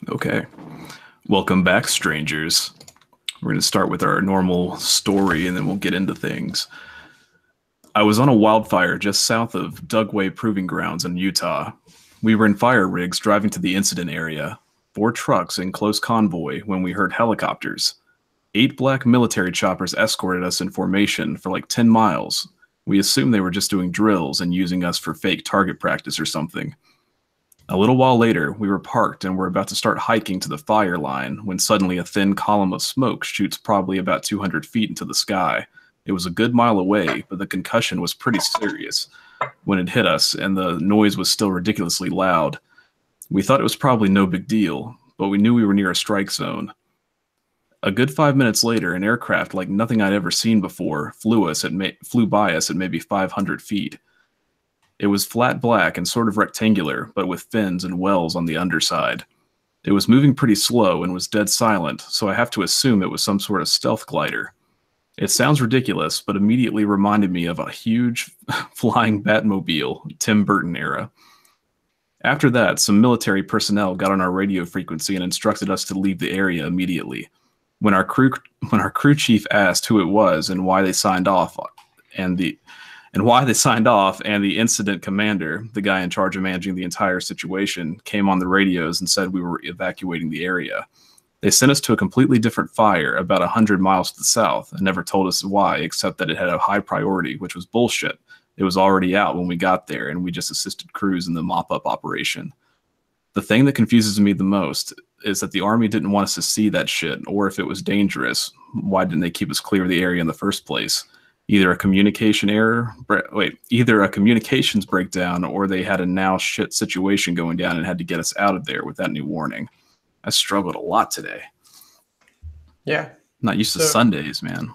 Okay. Welcome back, strangers. We're going to start with our normal story and then we'll get into things. I was on a wildfire just south of Dugway Proving Grounds in Utah. We were in fire rigs driving to the incident area, 4 trucks in close convoy, when we heard helicopters. 8 black military choppers escorted us in formation for like 10 miles. We assumed they were just doing drills and using us for fake target practice or something. A little while later, we were parked and were about to start hiking to the fire line when suddenly a thin column of smoke shoots probably about 200 feet into the sky. It was a good mile away, but the concussion was pretty serious when it hit us, and the noise was still ridiculously loud. We thought it was probably no big deal, but we knew we were near a strike zone. A good 5 minutes later, an aircraft like nothing I'd ever seen before flew by us at maybe 500 feet. It was flat black and sort of rectangular, but with fins and wells on the underside. It was moving pretty slow and was dead silent, so I have to assume it was some sort of stealth glider. It sounds ridiculous, but immediately reminded me of a huge flying Batmobile, Tim Burton era. After that, some military personnel got on our radio frequency and instructed us to leave the area immediately. When our crew chief asked who it was and why they signed off, and the incident commander, the guy in charge of managing the entire situation, came on the radios and said we were evacuating the area. They sent us to a completely different fire about 100 miles to the south and never told us why, except that it had a high priority, which was bullshit. It was already out when we got there, and we just assisted crews in the mop-up operation. The thing that confuses me the most is that the Army didn't want us to see that shit, or if it was dangerous, why didn't they keep us clear of the area in the first place? Either a communications breakdown, or they had a now shit situation going down and had to get us out of there without any warning. I struggled a lot today. Yeah. Not used to Sundays, man.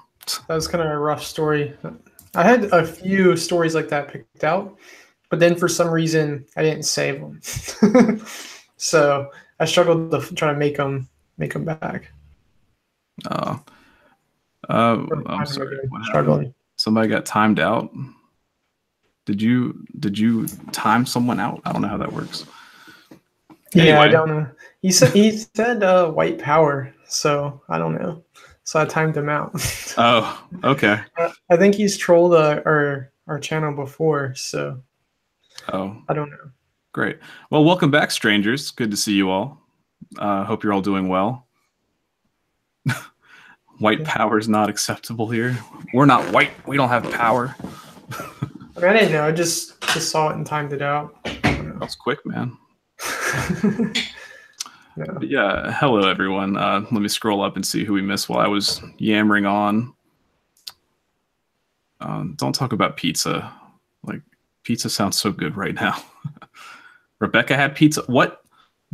That was kind of a rough story. I had a few stories like that picked out, but then for some reason I didn't save them. So I struggled to try to make them back. I'm sorry. Struggling. Somebody got timed out. Did you time someone out? I don't know how that works. Yeah, anyway. I don't know. He said white power, so I don't know. So I timed him out. Oh, okay. I think he's trolled our channel before, so I don't know. Great. Well, welcome back, strangers. Good to see you all. Hope you're all doing well. White power is not acceptable here. We're not white. We don't have power. I mean, I didn't know. I just saw it and timed it out. That was quick, man. Yeah. Hello, everyone. Let me scroll up and see who we missed while I was yammering on. Don't talk about pizza. Like, pizza sounds so good right now. Rebecca had pizza. What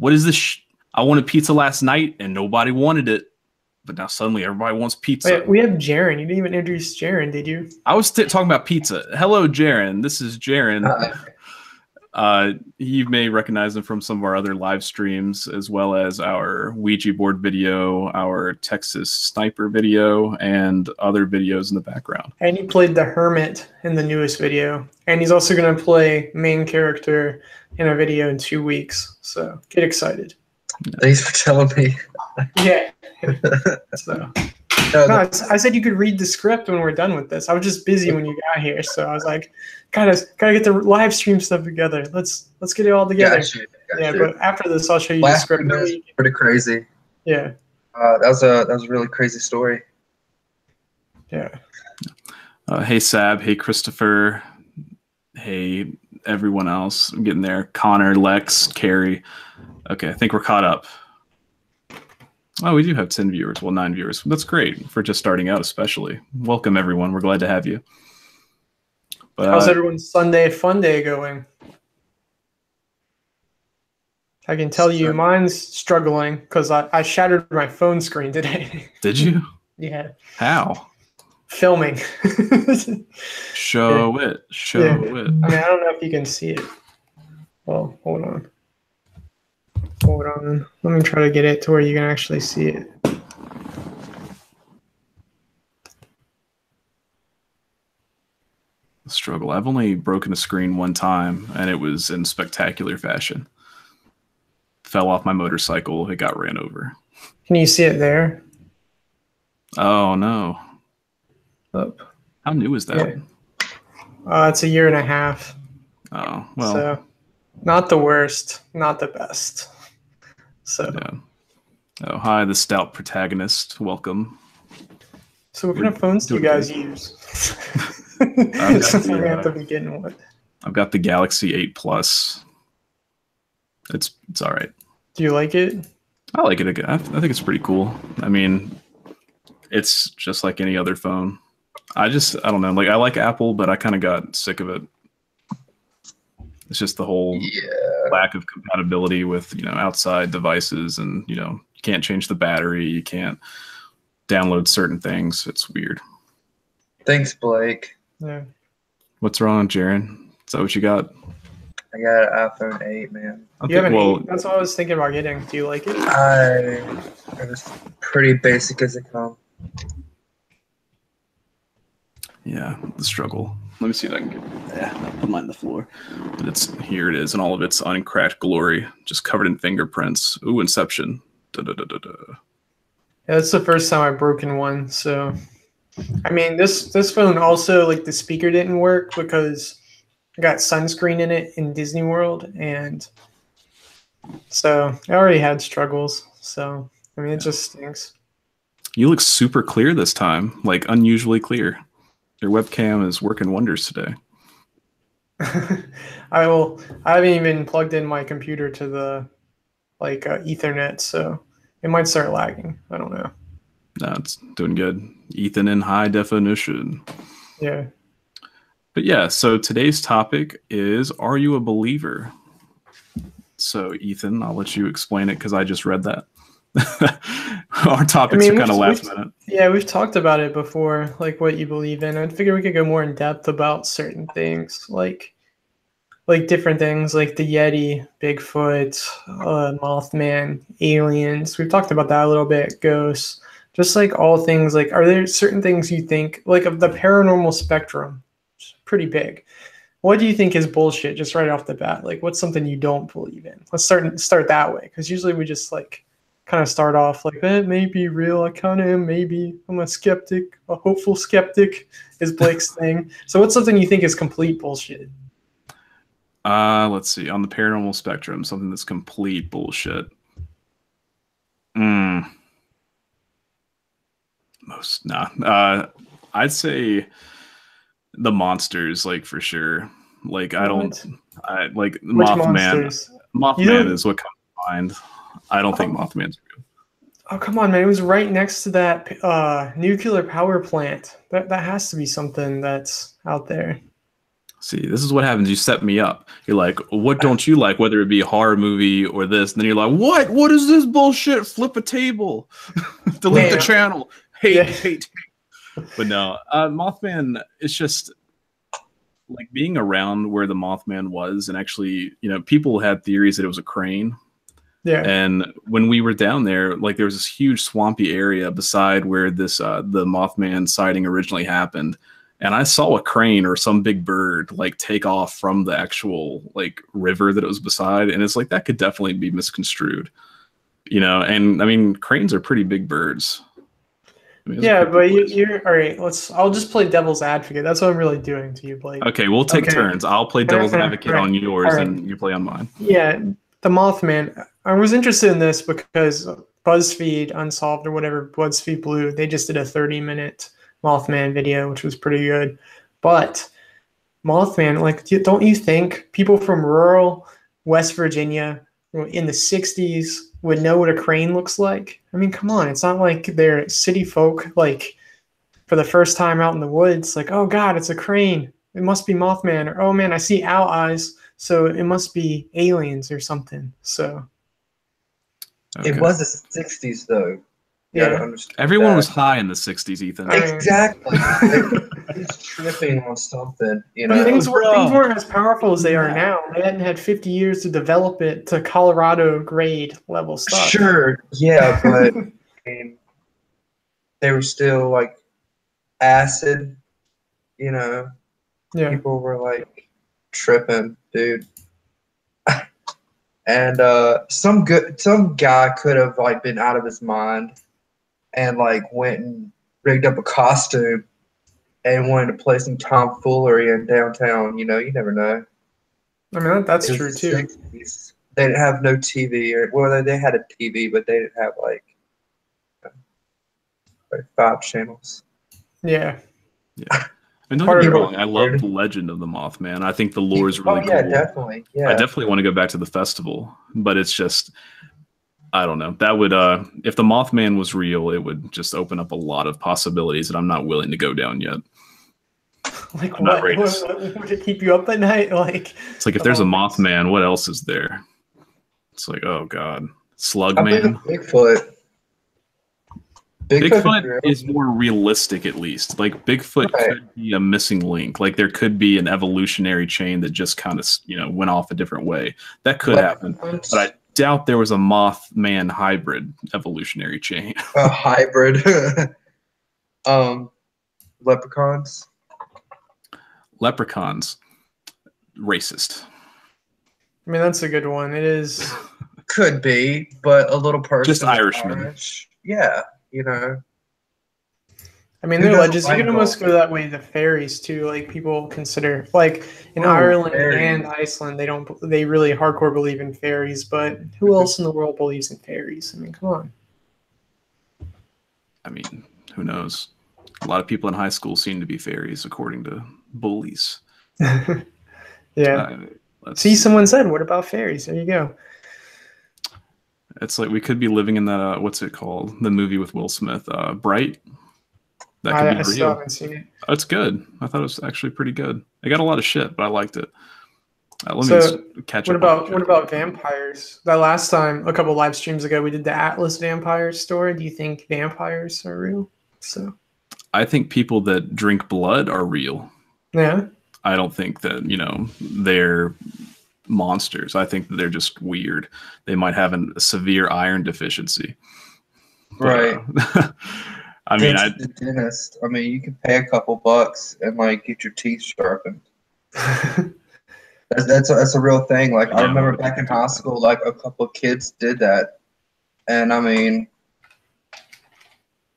is this? I wanted pizza last night and nobody wanted it. But now suddenly everybody wants pizza. Wait, we have Jaren. You didn't even introduce Jaren, did you? I was talking about pizza. Hello, Jaren. This is Jaren. You may recognize him from some of our other live streams, as well as our Ouija board video, our Texas sniper video, and other videos in the background. And he played the Hermit in the newest video. And he's also going to play main character in a video in 2 weeks. So get excited. Thanks for telling me. Yeah. So, no, I said you could read the script when we're done with this. I was just busy when you got here, so I was like, gotta get the live stream stuff together. Let's get it all together. Got you. But after this, I'll show you the script. Was pretty crazy. Yeah. That was a really crazy story. Yeah. Hey Sab. Hey Christopher. Hey everyone else. I'm getting there. Connor, Lex, Carrie. Okay, I think we're caught up. Oh, we do have 10 viewers. Well, 9 viewers. That's great for just starting out, especially. Welcome, everyone. We're glad to have you. But, how's everyone's Sunday fun day going? I can tell you mine's struggling because I shattered my phone screen today. Did you? Yeah. How? Filming. Show it. Show it. I mean, I don't know if you can see it. Well, hold on. Hold on. Let me try to get it to where you can actually see it. Struggle. I've only broken a screen one time, and it was in spectacular fashion. fell off my motorcycle. It got ran over. Can you see it there? Oh no! Up. How new is that? It's a year and a half. Oh well. So, not the worst, not the best. So. Yeah. Oh, hi, the stout protagonist. Welcome. So what kind of phones do you guys use? Since I'm at the beginning with. I've got the Galaxy 8 Plus. It's all right. Do you like it? I like it. I think it's pretty cool. I mean, it's just like any other phone. I don't know. Like, I like Apple, but I kind of got sick of it. It's just the whole lack of compatibility with, outside devices, and, you can't change the battery. You can't download certain things. It's weird. Thanks, Blake. Yeah. What's wrong, Jaron? Is that what you got? I got an iPhone 8, man. You have an 8? That's what I was thinking about getting. Do you like it? It was pretty basic as it comes. Yeah, the struggle. Let me see if I can get I'll put mine on the floor. But here it is in all of its uncracked glory, just covered in fingerprints. Ooh, Inception. Da-da-da-da-da. Yeah, that's the first time I've broken one. So, I mean, this phone also, like, the speaker didn't work because I got sunscreen in it in Disney World, and so I already had struggles. So, I mean, it just stinks. You look super clear this time, like unusually clear. Your webcam is working wonders today. I haven't even plugged in my computer to the Ethernet, so it might start lagging. I don't know. No, it's doing good. Ethan in high definition. Yeah. But yeah, so today's topic is, are you a believer? So Ethan, I'll let you explain it because I just read that. Our topics are kind of last minute. Yeah, we've talked about it before, like what you believe in. I figure we could go more in depth about certain things, like different things, like the Yeti, Bigfoot, Mothman, aliens. We've talked about that a little bit. Ghosts, just like all things. Like, are there certain things you think, like, of the paranormal spectrum? It's pretty big. What do you think is bullshit? Just right off the bat, like, what's something you don't believe in? Let's start that way, because usually we just kind of start off like, it may be real. I kind of am. Maybe I'm a skeptic, a hopeful skeptic is Blake's thing. So what's something you think is complete bullshit? Let's see. On the paranormal spectrum, something that's complete bullshit. I'd say the monsters, like, for sure. Like, like Mothman. Mothman is what comes to mind. I don't think Mothman's real. Oh, come on, man. It was right next to that nuclear power plant. That has to be something that's out there. See, this is what happens. You set me up. You're like, what don't you like, whether it be a horror movie or this? And then you're like, what? What is this bullshit? Flip a table. Delete the channel. Hate. But no, Mothman, it's just like being around where the Mothman was. And actually, people had theories that it was a crane. Yeah. And when we were down there, like, there was this huge swampy area beside where this the Mothman sighting originally happened. And I saw a crane or some big bird like take off from the actual like river that it was beside. And it's like, that could definitely be misconstrued, and I mean, cranes are pretty big birds. I mean, yeah, but you're all right. I'll just play devil's advocate. That's what I'm really doing to you, Blake. Okay, we'll take turns. I'll play devil's advocate on yours, and you play on mine. Yeah, the Mothman. I was interested in this because BuzzFeed Unsolved or whatever, BuzzFeed Blue, they just did a 30-minute Mothman video, which was pretty good. But Mothman, like, don't you think people from rural West Virginia in the 60s would know what a crane looks like? I mean, come on. It's not like they're city folk, like, for the first time out in the woods, like, oh, God, it's a crane. It must be Mothman. Or, oh, man, I see owl eyes, so it must be aliens or something. So it was the 60s, though. Yeah, everyone was high in the 60s, Ethan. Exactly. He's tripping on something, Things weren't as powerful as they are now. They hadn't had 50 years to develop it to Colorado grade level stuff. Sure, yeah, but I mean, they were still like acid, Yeah. People were like tripping, dude. and some guy could have like been out of his mind and like went and rigged up a costume and wanted to play some tomfoolery in downtown. You know, you never know. I mean, that's It true was the too. 60s. They didn't have no TV, or well, they had a TV, but they didn't have like 5 channels. Yeah. Yeah. And don't Part get of me it- wrong, I love the legend of the Mothman. I think the lore is Oh really yeah, cool. definitely. Yeah. I definitely want to go back to the festival, but it's just, I don't know. That would, if the Mothman was real, it would just open up a lot of possibilities that I'm not willing to go down yet. Like I'm not what? ready to- What would it keep you up at night? Like It's like if of there's a all things. Mothman, what else is there? It's like, oh god, Slug I believe Man. Bigfoot. Bigfoot is more realistic, at least. Like Bigfoot Right. could be a missing link. Like there could be an evolutionary chain that just kind of, went off a different way. That could happen, but I doubt there was a Mothman hybrid evolutionary chain. A hybrid. Leprechauns. Leprechauns, racist. I mean, that's a good one. It is. Could be, but a little person. Just Irishmen. Irish. Yeah, you know. I mean, Who they're doesn't legends. You like can almost gold? go that way. The fairies too. Like people consider, like in Oh, Ireland fairies. and Iceland, they don't. They really hardcore believe in fairies. But who else in the world believes in fairies? I mean, come on. I mean, who knows? A lot of people in high school seem to be fairies, according to bullies. Yeah. Let's See, someone said, "What about fairies?" There you go. It's like we could be living in that, what's it called? The movie with Will Smith, Bright. That could I be still real. haven't seen it. Oh, it's good. I thought it was actually pretty good. It got a lot of shit, but I liked it. Let me So, just catch up. What about vampires? That last time, a couple live streams ago, we did the Atlas vampires story. Do you think vampires are real? So I think people that drink blood are real. yeah. I don't think that, they're monsters. I think that they're just weird. They might have a severe iron deficiency. Right. I mean, The dentist. I mean, you can pay a couple bucks and like get your teeth sharpened. That's a real thing. Like I Yeah, remember a lot of back in people do high that. school, like a couple of kids did that, and I mean,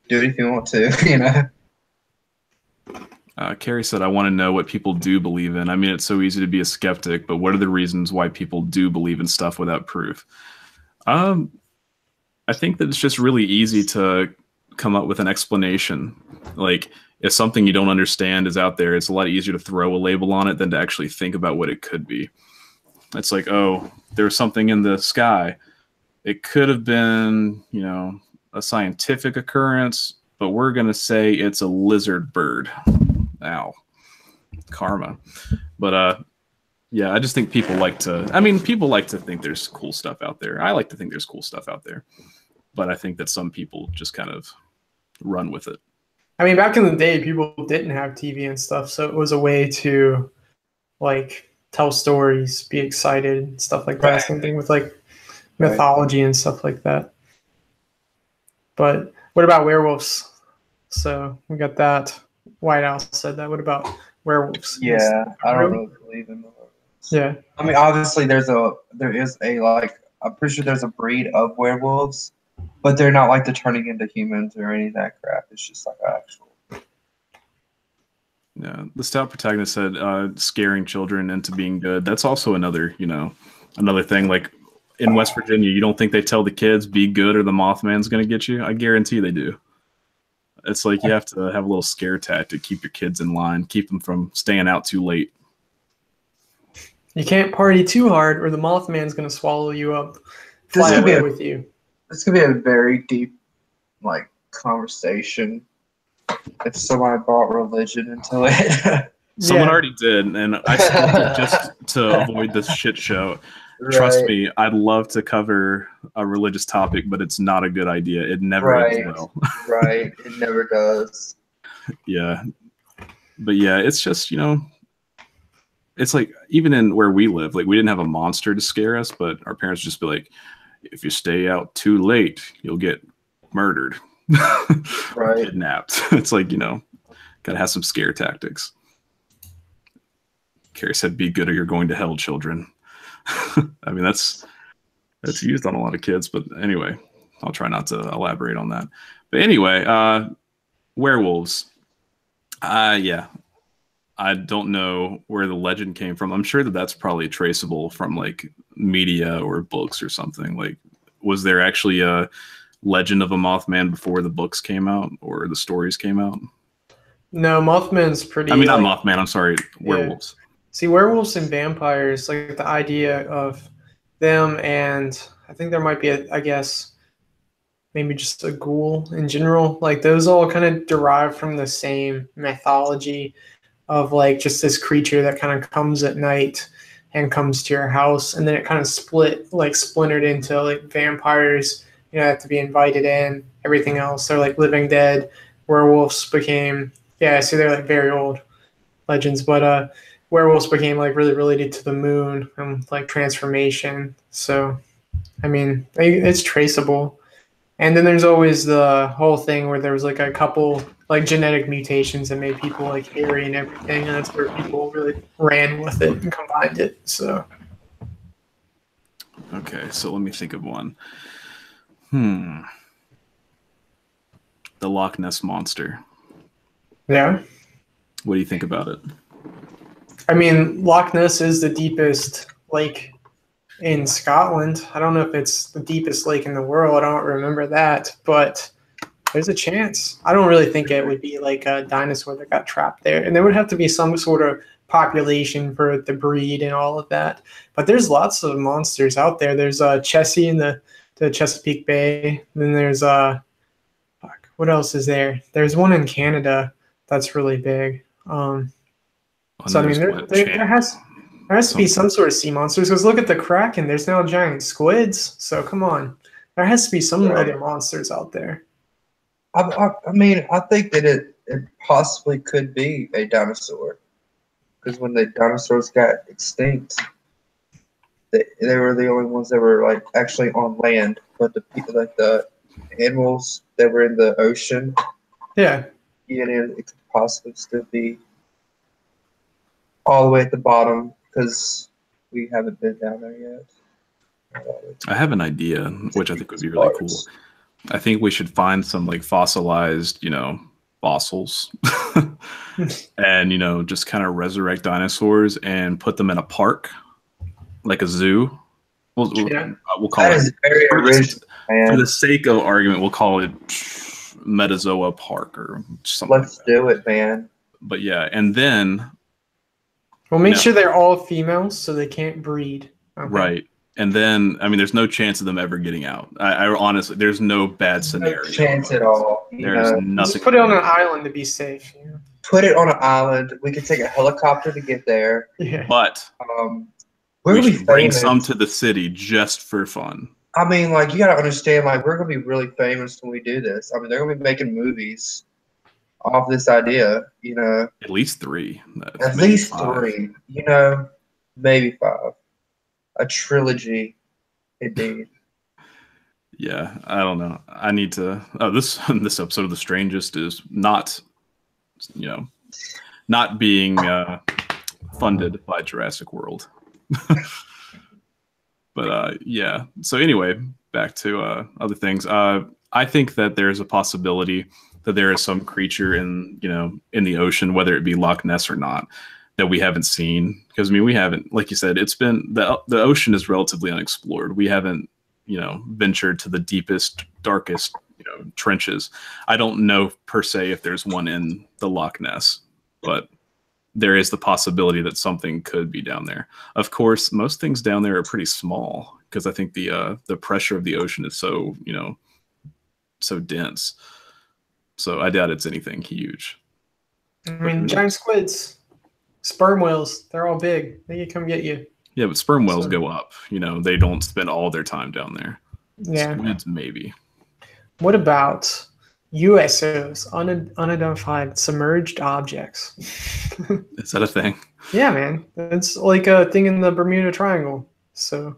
do it if you want to, you know. Carrie said, I want to know what people do believe in. I mean, it's so easy to be a skeptic, but what are the reasons why people do believe in stuff without proof? I think that it's just really easy to come up with an explanation. Like, if something you don't understand is out there, it's a lot easier to throw a label on it than to actually think about what it could be. It's like, oh, there's something in the sky. It could have been, a scientific occurrence, but we're going to say it's a lizard bird. Ow. Karma. But yeah, I just think people like to think there's cool stuff out there. I like to think there's cool stuff out there. But I think that some people just kind of run with it. I mean, back in the day, people didn't have TV and stuff, so it was a way to like tell stories, be excited, stuff like that. Right. Same thing with like mythology and stuff like that. But what about werewolves? So we got that. White House said that. What about werewolves? Yeah, I don't really believe in those. Yeah. I mean, obviously, there is a like, I'm pretty sure there's a breed of werewolves, but they're not like the turning into humans or any of that crap. It's just like actual. Yeah, the stout protagonist said scaring children into being good. That's also another thing. Like in West Virginia, you don't think they tell the kids be good or the Mothman's going to get you? I guarantee they do. It's like you have to have a little scare tactic, keep your kids in line, keep them from staying out too late. You can't party too hard or the Mothman's going to swallow you up, This fly could be away a- with you. This could be a very deep, like, conversation if somebody brought religion into it. Someone Yeah. already did, and I skipped it just to avoid this shit show. Trust Right. me, I'd love to cover a religious topic, but it's not a good idea. It never ends Right. well. Right. It never does. Yeah. But yeah, it's just, it's like even in where we live, like we didn't have a monster to scare us, but our parents would just be like, if you stay out too late, you'll get murdered. Or Right. kidnapped. It's like, gotta have some scare tactics. Carrie said, be good or you're going to hell, children. I mean, that's It's used on a lot of kids, but anyway, I'll try not to elaborate on that. But anyway, werewolves. Yeah, I don't know where the legend came from. I'm sure that that's probably traceable from like media or books or something. Like, was there actually a legend of a Mothman before the books came out or the stories came out? No, Mothman's pretty. I mean, not like, Mothman. I'm sorry, werewolves. See, werewolves and vampires, like the idea of them, and I think there might be I guess, maybe just a ghoul in general. Like those all kind of derive from the same mythology of like just this creature that kind of comes at night and comes to your house, and then it kind of splintered into like vampires, have to be invited in. Everything else, they're like living dead. Werewolves became, so they're like very old legends, but werewolves became like really related to the moon and like transformation. So, I mean, it's traceable. And then there's always the whole thing where there was like a couple like genetic mutations that made people like hairy and everything, and that's where people really ran with it and combined it. So, okay, so let me think of one. The Loch Ness Monster. yeah. What do you think about it? I mean, Loch Ness is the deepest lake in Scotland. I don't know if it's the deepest lake in the world. I don't remember that, but there's a chance. I don't really think it would be like a dinosaur that got trapped there. And there would have to be some sort of population for it to breed and all of that. But there's lots of monsters out there. There's Chessie in the Chesapeake Bay. Then there's what else is there? There's one in Canada that's really big. So I mean, there has to be some sort of sea monsters, because look at the Kraken. There's now giant squids. So come on, there has to be some other monsters out there. I mean, I think that it possibly could be a dinosaur, because when the dinosaurs got extinct, they were the only ones that were like actually on land, but the people, like the animals that were in the ocean, it could possibly still be all the way at the bottom, because we haven't been down there yet. I have an idea, which I think would be really cool. I think we should find some like fossilized, fossils and, just kind of resurrect dinosaurs and put them in a park, like a zoo. We'll call that it, is very original, for the sake of argument, we'll call it Metazoa Park or something. Let's do it, man. But yeah, and then we'll make sure they're all females so they can't breed. Okay. Right. And then, I mean, there's no chance of them ever getting out. I honestly, there's no bad scenario. No chance at all. There's nothing. Just put it on an island to be safe. Put it on an island. We could take a helicopter to get there. Yeah. But we should bring some to the city just for fun. I mean, like, you got to understand, like, we're going to be really famous when we do this. I mean, they're going to be making movies off this idea, At least 3. At least 5. 3. Maybe 5. A trilogy, indeed. Yeah, I don't know. I need to. This episode of The Strangest is not, not being funded by Jurassic World. But yeah. So anyway, back to other things. I think that there's a possibility that there is some creature in the ocean, whether it be Loch Ness or not, that we haven't seen. Because I mean, we haven't, like you said, it's been the ocean is relatively unexplored. We haven't ventured to the deepest, darkest trenches. I don't know per se if there's one in the Loch Ness, but there is the possibility that something could be down there. Of course, most things down there are pretty small, because I think the pressure of the ocean is so so dense. So I doubt it's anything huge. I mean, giant squids, sperm whales, they're all big. They can come get you. Yeah, but sperm whales go up. They don't spend all their time down there. Yeah. Squids, maybe. What about USOs, unidentified submerged objects? Is that a thing? Yeah, man. It's like a thing in the Bermuda Triangle. So,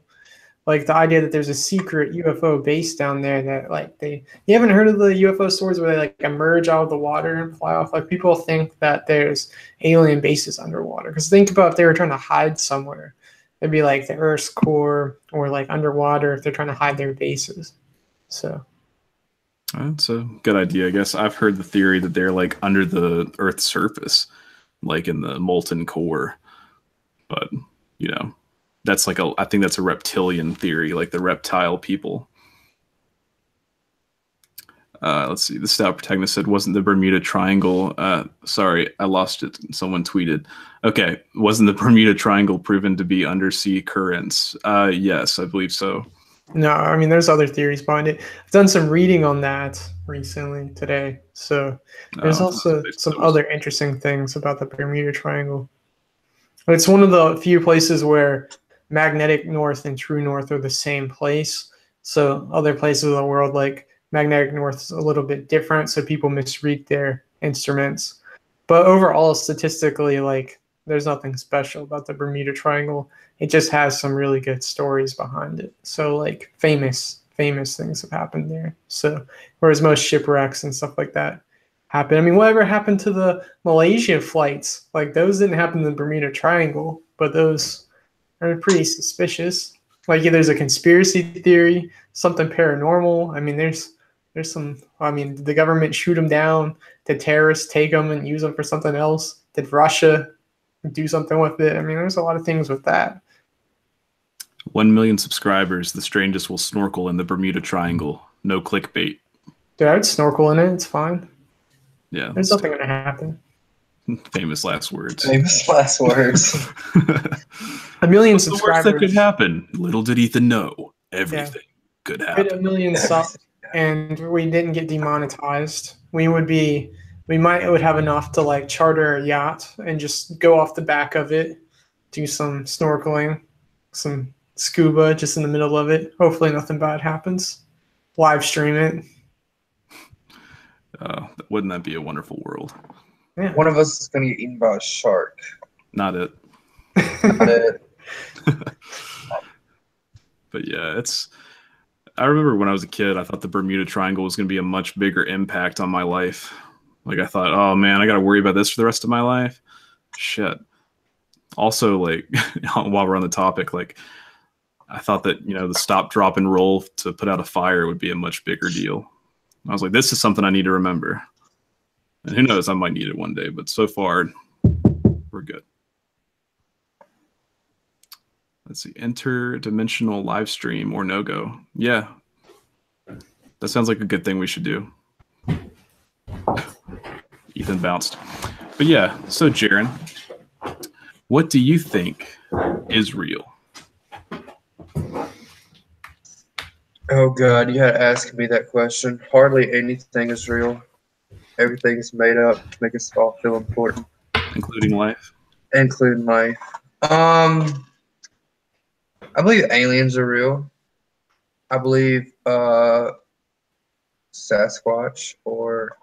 like the idea that there's a secret UFO base down there that you haven't heard of the UFO stories where they like emerge out of the water and fly off? Like, people think that there's alien bases underwater, because think about if they were trying to hide somewhere, it'd be like the Earth's core or like underwater if they're trying to hide their bases. So That's a good idea, I guess. I've heard the theory that they're like under the Earth's surface, like in the molten core. But, you know, that's like I think that's a reptilian theory, like the reptile people. Let's see. The stout protagonist said, wasn't the Bermuda Triangle, sorry, I lost it. Someone tweeted. Okay, wasn't the Bermuda Triangle proven to be undersea currents? Yes, I believe so. no, I mean, there's other theories behind it. I've done some reading on that recently today. So there's also some other interesting things about the Bermuda Triangle. It's one of the few places where magnetic north and true north are the same place. So other places of the world, like magnetic north, is a little bit different. So people misread their instruments. But overall, statistically, like there's nothing special about the Bermuda Triangle. It just has some really good stories behind it. So like famous things have happened there. So whereas most shipwrecks and stuff like that happen. I mean, whatever happened to the Malaysia flights? Like those didn't happen in the Bermuda Triangle, but those are pretty suspicious. Like there's a conspiracy theory, something paranormal. I mean, there's some. I mean, did the government shoot them down? Did terrorists take them and use them for something else? Did Russia do something with it? I mean, there's a lot of things with that. 1 million subscribers. The Strangest will snorkel in the Bermuda Triangle. No clickbait. Dude, I would snorkel in it. It's fine. Yeah. There's nothing going to happen. Famous last words. Famous last words. 1 million What's subscribers. The worst that could happen. Little did Ethan know. Everything could happen. Hit 1 million subs, and we didn't get demonetized. We would have enough to like charter a yacht and just go off the back of it, do some snorkeling, some scuba just in the middle of it. Hopefully nothing bad happens. Live stream it. Wouldn't that be a wonderful world? Yeah. One of us is going to get eaten by a shark. Not it. Not it. But yeah, I remember when I was a kid, I thought the Bermuda Triangle was going to be a much bigger impact on my life. Like I thought, oh man, I got to worry about this for the rest of my life. Shit. Also, like while we're on the topic, like I thought that, you know, the stop, drop, and roll to put out a fire would be a much bigger deal. I was like, this is something I need to remember. And who knows, I might need it one day, but so far, we're good. Let's see, interdimensional live stream or no-go. Yeah, that sounds like a good thing we should do. Ethan bounced. But yeah, so Jaron, what do you think is real? Oh God, you had to ask me that question. Hardly anything is real. Everything's made up to make us all feel important. Including life? Including life. I believe aliens are real. I believe Sasquatch or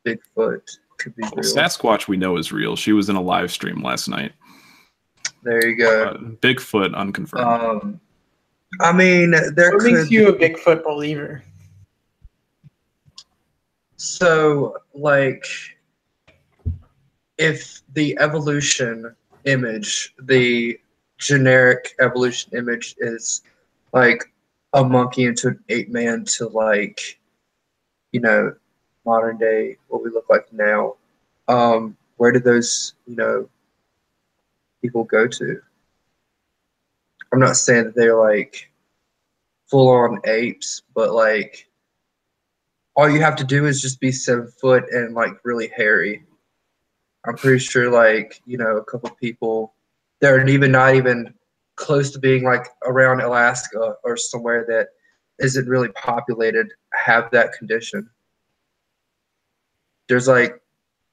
Bigfoot could be real. Sasquatch we know is real. She was in a live stream last night. There you go. Bigfoot unconfirmed. I mean, what makes you a Bigfoot believer? So, like, if the evolution image, the generic evolution image is like a monkey into an ape man to like, you know, modern day, what we look like now, where did those, you know, people go to? I'm not saying that they're like full on apes, but like all you have to do is just be 7 foot and like really hairy. I'm pretty sure like, you know, a couple people that are even not even close to being like around Alaska or somewhere that isn't really populated have that condition. There's like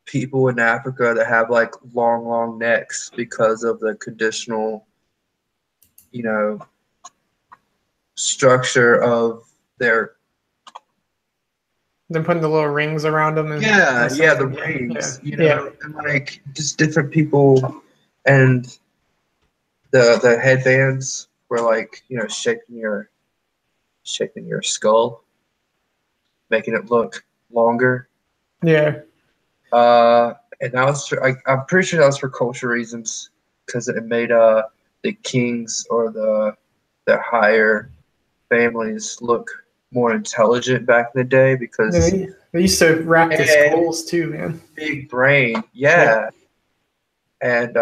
people in Africa that have like long necks because of the conditional, you know, structure of their. Then putting the little rings around them. And the rings. Yeah. You know, and like just different people, and the headbands were like, you know, shaping your skull, making it look longer. Yeah. And that was I'm pretty sure that was for culture reasons, because it made the kings or the higher families look more intelligent back in the day because They used to wrap the skulls too, man. big brain, yeah. And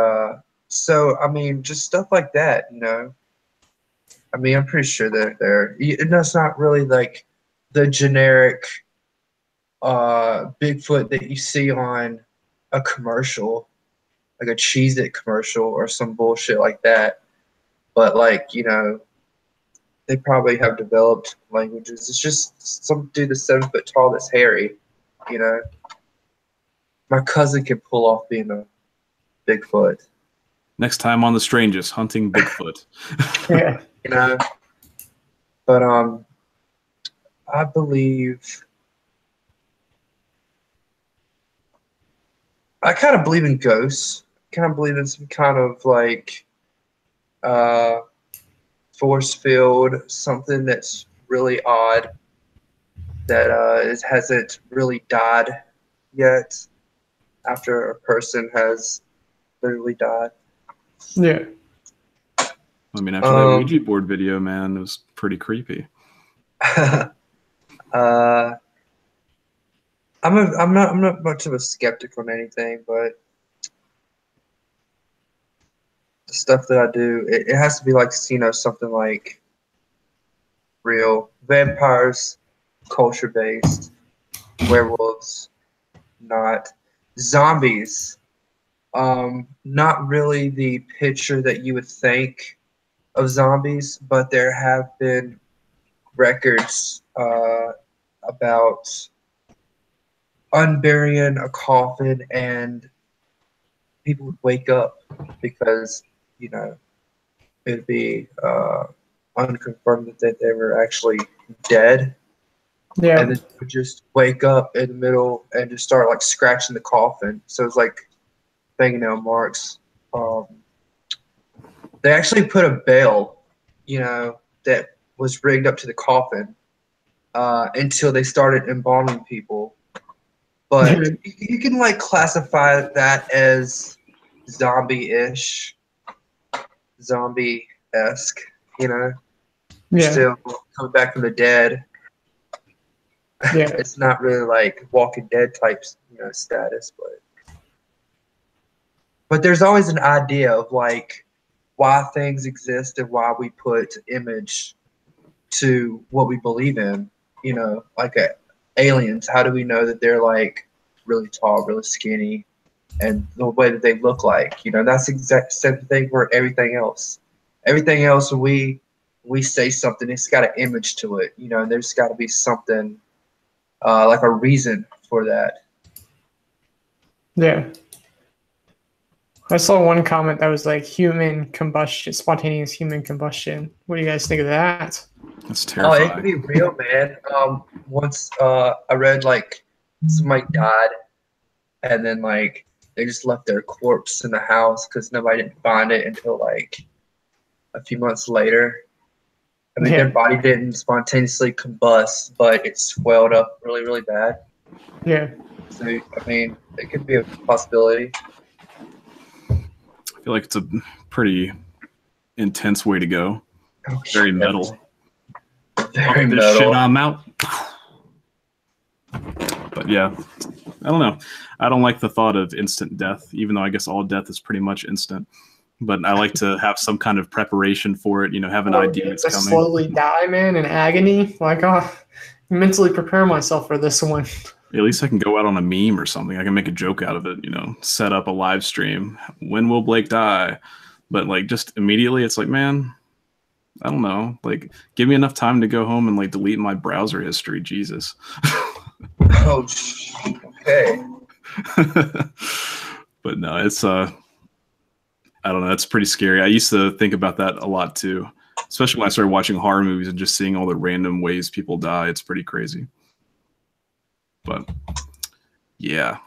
so I mean, just stuff like that, you know. I mean, I'm pretty sure they're and that's not really like the generic Bigfoot that you see on a commercial, like a Cheez-It commercial or some bullshit like that. But like, you know, they probably have developed languages. It's just some dude that's 7 foot tall that's hairy, you know. My cousin can pull off being a Bigfoot. Next time on The Strangest, hunting Bigfoot. Yeah. You know. But I believe I kind of believe in ghosts. I kind of believe in some kind of like force field, something that's really odd that hasn't really died yet after a person has literally died. Yeah. I mean, after that Ouija board video, man, it was pretty creepy. I'm not much of a skeptic on anything, but the stuff that I do, it has to be like, you know, something like real. Vampires, culture based. Werewolves, not. Zombies, not really the picture that you would think of zombies, but there have been records about unburying a coffin and people would wake up because, you know, it'd be unconfirmed that they were actually dead. Yeah. And then they would just wake up in the middle and just start like scratching the coffin. So it's like fingernail marks. They actually put a bell, you know, that was rigged up to the coffin until they started embalming people. But you can like classify that as zombie-ish, zombie-esque, you know. Yeah. Still coming back from the dead. Yeah. It's not really like Walking Dead type, you know, status, but there's always an idea of like why things exist and why we put image to what we believe in. You know, like aliens. How do we know that they're like really tall, really skinny, and the way that they look like? You know, that's the exact same thing for everything else. Everything else, we say something, it's got an image to it. You know, there's got to be something. Like a reason for that. Yeah. I saw one comment that was like human combustion, spontaneous human combustion. What do you guys think of that? That's terrifying. Oh, it could be real, man. Once I read like somebody died, and then like they just left their corpse in the house because nobody didn't find it until like a few months later. I mean, their body didn't spontaneously combust, but it swelled up really, really bad. Yeah. So, I mean, it could be a possibility. I feel like it's a pretty intense way to go. Oh, very metal. Very this metal. Shit, I'm out. But yeah, I don't know. I don't like the thought of instant death, even though I guess all death is pretty much instant. But I like to have some kind of preparation for it, you know, have an idea it's coming. Slowly die, man, in agony. Like, mentally prepare myself for this one. At least I can go out on a meme or something. I can make a joke out of it, you know, set up a live stream. When will Blake die? But like just immediately, it's like, man, I don't know. Like, give me enough time to go home and like delete my browser history. Jesus. Oh, okay. But no, it's I don't know. It's pretty scary. I used to think about that a lot too, especially when I started watching horror movies and just seeing all the random ways people die. It's pretty crazy. But yeah,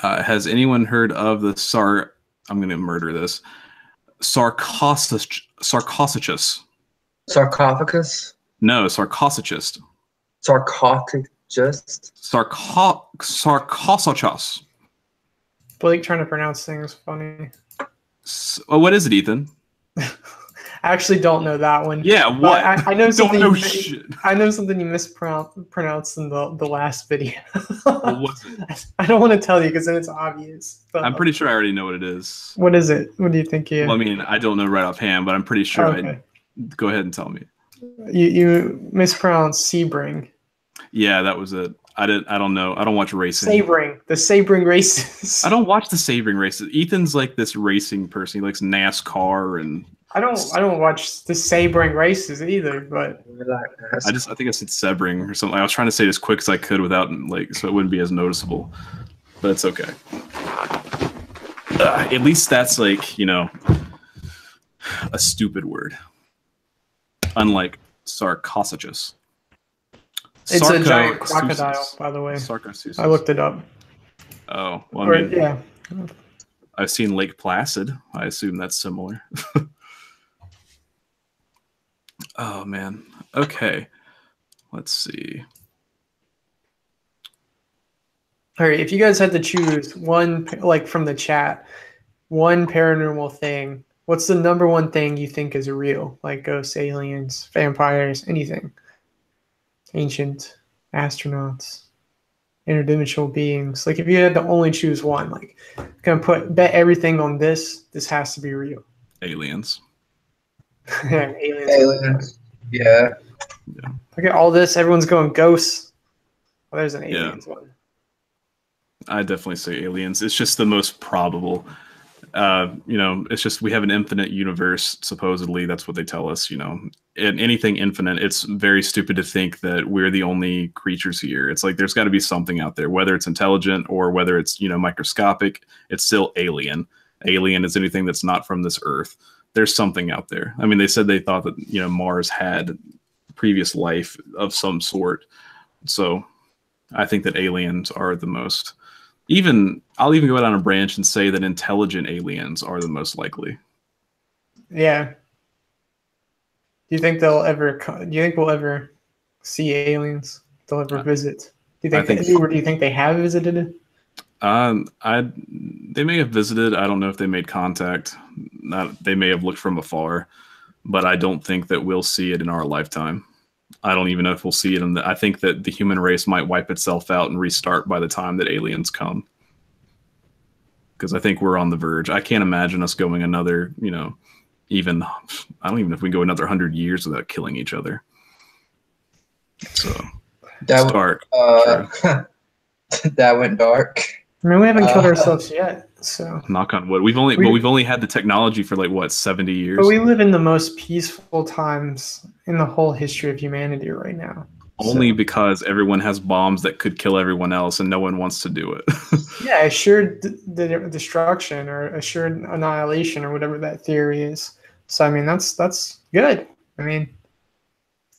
has anyone heard of the I'm going to murder this. Sarcosuchus. Sarcophagus? No, Sarcosuchus. Sarcophagus? Sarcosuchus. Blake trying to pronounce things funny. What is it, Ethan? I actually don't know that one. Yeah, But what? I know something. Don't know shit. I know something you mispronounced in the last video. What was it? I don't want to tell you because then it's obvious. But I'm pretty sure I already know what it is. what is it? What do you think? Well, I mean, I don't know right offhand, but I'm pretty sure. Okay. Go ahead and tell me. You mispronounced Sebring. Yeah, that was it. I don't know. I don't watch racing. Sabring. The Sabring races. I don't watch the Sabring races. Ethan's like this racing person. He likes NASCAR and. I don't watch the Sabring races either, but I think I said Sebring or something. I was trying to say it as quick as I could without like so it wouldn't be as noticeable, but it's okay. At least that's like, you know, a stupid word. Unlike sarcosuchus. it's a giant crocodile, by the way. Sarcosuchus. I looked it up. Oh, well, I mean, Yeah. I've seen Lake Placid. I assume that's similar. Oh, man. Okay. Let's see. All right. If you guys had to choose one, like from the chat, one paranormal thing, what's the number one thing you think is real? Like ghosts, aliens, vampires, anything. Ancient astronauts, interdimensional beings. Like if you had to only choose one, like gonna bet everything on this has to be real. Aliens. Aliens. Yeah. Look at all this. Everyone's going ghosts. Well, there's an aliens one. I definitely say aliens. It's just the most probable. You know, it's just we have an infinite universe, supposedly. That's what they tell us, you know. And anything infinite, it's very stupid to think that we're the only creatures here. It's like there's got to be something out there, whether it's intelligent or whether it's, you know, microscopic. It's still alien. Alien is anything that's not from this earth. There's something out there. I mean, they said they thought that, you know, Mars had previous life of some sort. So I think that aliens are the most. I'll even go down a branch and say that intelligent aliens are the most likely. Yeah. Do you think we'll ever see aliens? They'll ever visit? Do you think they have visited it? They may have visited. I don't know if they made contact. They may have looked from afar, but I don't think that we'll see it in our lifetime. I don't even know if we'll see it. I think that the human race might wipe itself out and restart by the time that aliens come. Because I think we're on the verge. I can't imagine us going another, you know, I don't even know if we go another 100 years without killing each other. So That dark. That went dark. I mean, we haven't killed ourselves yet, so Knock on wood. We've only had the technology for like what 70 years. But we live in the most peaceful times in the whole history of humanity right now. Only because everyone has bombs that could kill everyone else, and no one wants to do it. Yeah, assured destruction or assured annihilation or whatever that theory is. So I mean, that's good. I mean,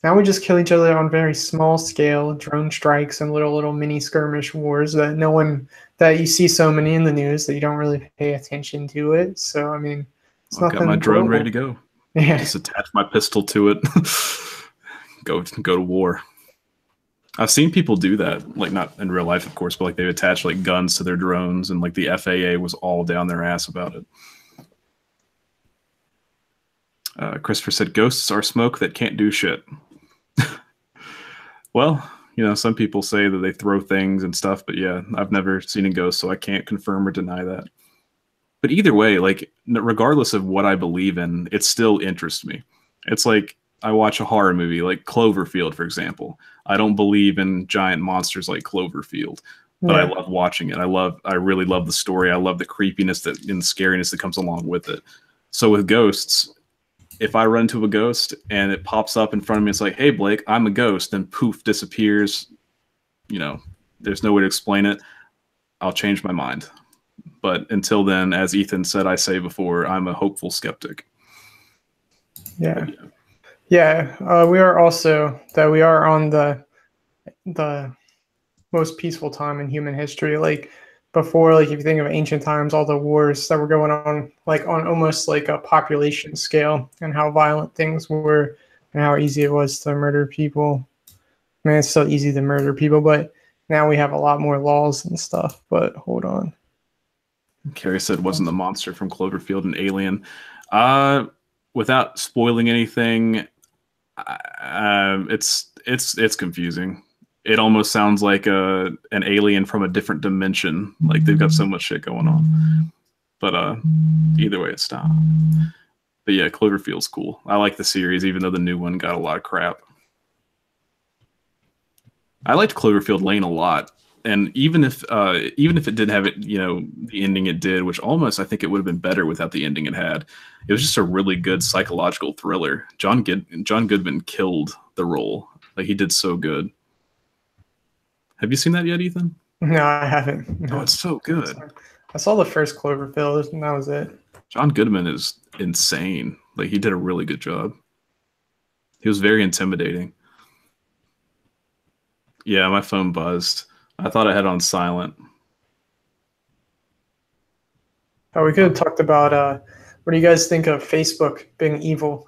now we just kill each other on very small scale, drone strikes and little mini skirmish wars that you see so many in the news that you don't really pay attention to it. So I mean, it's I've got my drone ready to go. Yeah. Just attach my pistol to it. go to war. I've seen people do that, like not in real life, of course, but like they attach like guns to their drones, and like the FAA was all down their ass about it. Christopher said, "Ghosts are smoke that can't do shit." Well, you know, some people say that they throw things and stuff, but yeah, I've never seen a ghost, so I can't confirm or deny that. But either way, like regardless of what I believe in, it still interests me. It's like I watch a horror movie like Cloverfield, for example. I don't believe in giant monsters like Cloverfield, but I love watching it. I really love the story. I love the creepiness and the scariness that comes along with it. So with ghosts, if I run into a ghost and it pops up in front of me, it's like, "Hey, Blake, I'm a ghost," then poof, disappears. You know, there's no way to explain it. I'll change my mind. But until then, as Ethan said, I say before, I'm a hopeful skeptic. Yeah. Yeah. We are on the most peaceful time in human history. Like before, like if you think of ancient times, all the wars that were going on, like on almost like a population scale, and how violent things were and how easy it was to murder people. I mean, it's still easy to murder people, but now we have a lot more laws and stuff. But hold on. Carrie said, "Wasn't the monster from Cloverfield an alien?" without spoiling anything, it's confusing. It almost sounds like an alien from a different dimension. Like they've got so much shit going on. But either way, it's not. But yeah, Cloverfield's cool. I like the series, even though the new one got a lot of crap. I liked Cloverfield Lane a lot, and even if it didn't have it, the ending it did, which almost I think it would have been better without the ending it had. It was just a really good psychological thriller. John Goodman killed the role. Like he did so good. Have you seen that yet, Ethan? No, I haven't. No. Oh, it's so good. I saw the first Cloverfield, and that was it. John Goodman is insane. Like he did a really good job. He was very intimidating. Yeah, my phone buzzed. I thought I had it on silent. Oh, we could have talked about what do you guys think of Facebook being evil?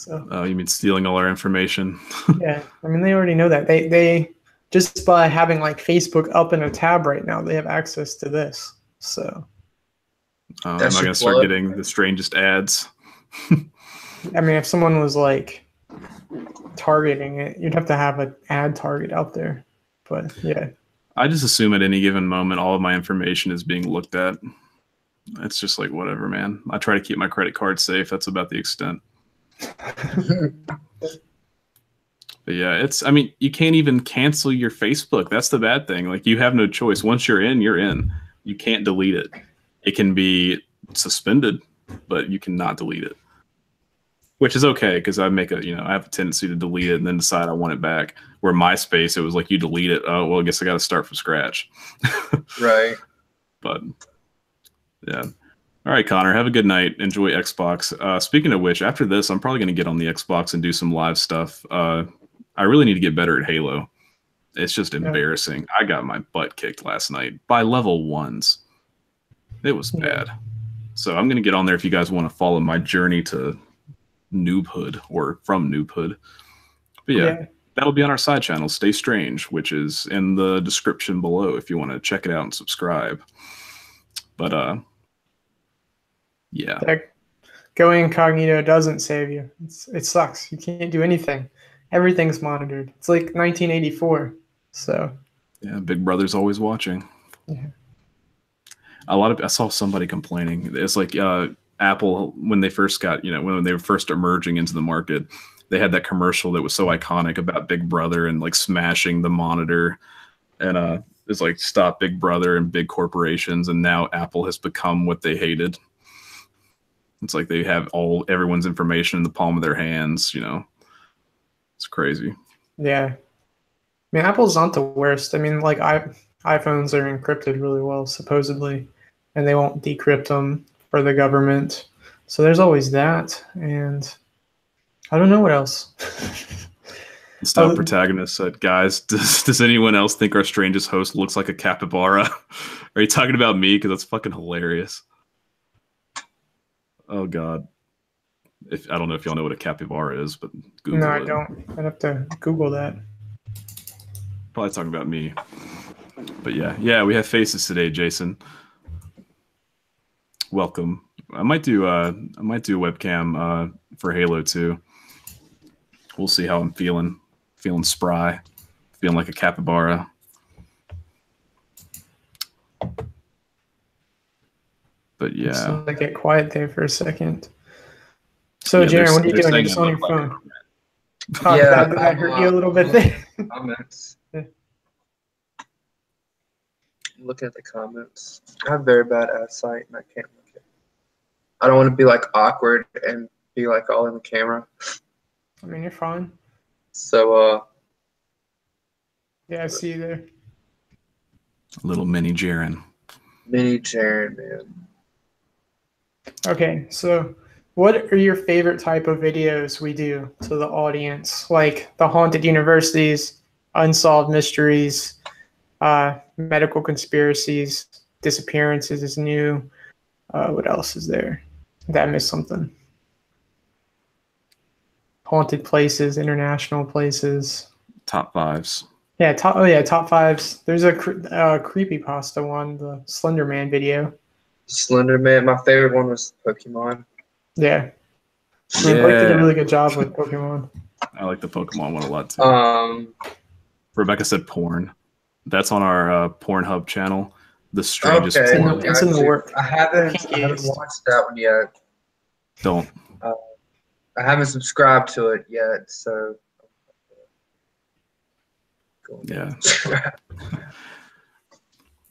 Oh, you mean stealing all our information? Yeah, I mean they already know that. They just by having like Facebook up in a tab right now, they have access to this. So I'm not gonna start getting the strangest ads. I mean, if someone was like targeting it, you'd have to have an ad target out there. But yeah, I just assume at any given moment all of my information is being looked at. It's just like whatever, man. I try to keep my credit card safe. That's about the extent. But yeah, I mean, you can't even cancel your Facebook. That's the bad thing. Like you have no choice. Once you're in, you're in. You can't delete it. It can be suspended, but you cannot delete it. Which is okay, because I have a tendency to delete it and then decide I want it back. Where MySpace, it was like you delete it. Oh, well, I guess I got to start from scratch. Right. But yeah. All right, Connor, have a good night. Enjoy Xbox. Speaking of which, after this, I'm probably going to get on the Xbox and do some live stuff. I really need to get better at Halo. It's just embarrassing. I got my butt kicked last night by level 1s. It was bad. So I'm going to get on there if you guys want to follow my journey to noobhood or from noobhood. But yeah, that'll be on our side channel, Stay Strange, which is in the description below if you want to check it out and subscribe. But yeah. Going incognito doesn't save you. It sucks. You can't do anything. Everything's monitored. It's like 1984. So yeah, Big Brother's always watching. Yeah. I saw somebody complaining. It's like Apple, when they first got, when they were first emerging into the market, they had that commercial that was so iconic about Big Brother and like smashing the monitor, and it's like stop Big Brother and big corporations. And now Apple has become what they hated. It's like they have everyone's information in the palm of their hands. It's crazy. Yeah, I mean, Apple's not the worst. I mean, like iPhones are encrypted really well, supposedly, and they won't decrypt them for the government. So there's always that, and I don't know what else. Stop Protagonist said, guys, does anyone else think our strangest host looks like a capybara? Are you talking about me? Because that's fucking hilarious. Oh God. I don't know if y'all know what a capybara is, but Google it. No, I don't. I'd have to Google that. Probably talking about me. But yeah, we have faces today, Jason. Welcome. I might do a webcam for Halo 2. We'll see how I'm feeling. Feeling spry. Feeling like a capybara. But yeah. So I get quiet there for a second. So, Jaron, what are you doing? You're just on your phone. Oh, Yeah, did that hurt you a little bit there? Comments. Looking at the comments. I have very bad eyesight and I can't look at it. I don't want to be like awkward and be like all in the camera. I mean, you're fine. So yeah, I see you there. Little mini Jaren. Mini Jaren, man. Okay, so what are your favorite type of videos we do to the audience? Like the haunted universities, unsolved mysteries, medical conspiracies, disappearances is new. What else is there? Did I miss something? Haunted places, international places. Top 5s. Yeah, top 5s. There's a creepypasta one, the Slender Man video. Slender Man. My favorite one was Pokemon. Yeah. I mean, Blake did a Yeah, really good job with Pokemon. I like the Pokemon one a lot too. Um, Rebecca said porn. That's on our Pornhub channel. The strangest okay, porn. It's in the got you. work. I haven't Kinkiest. watched that one yet. Don't. I haven't subscribed to it yet, so. Yeah.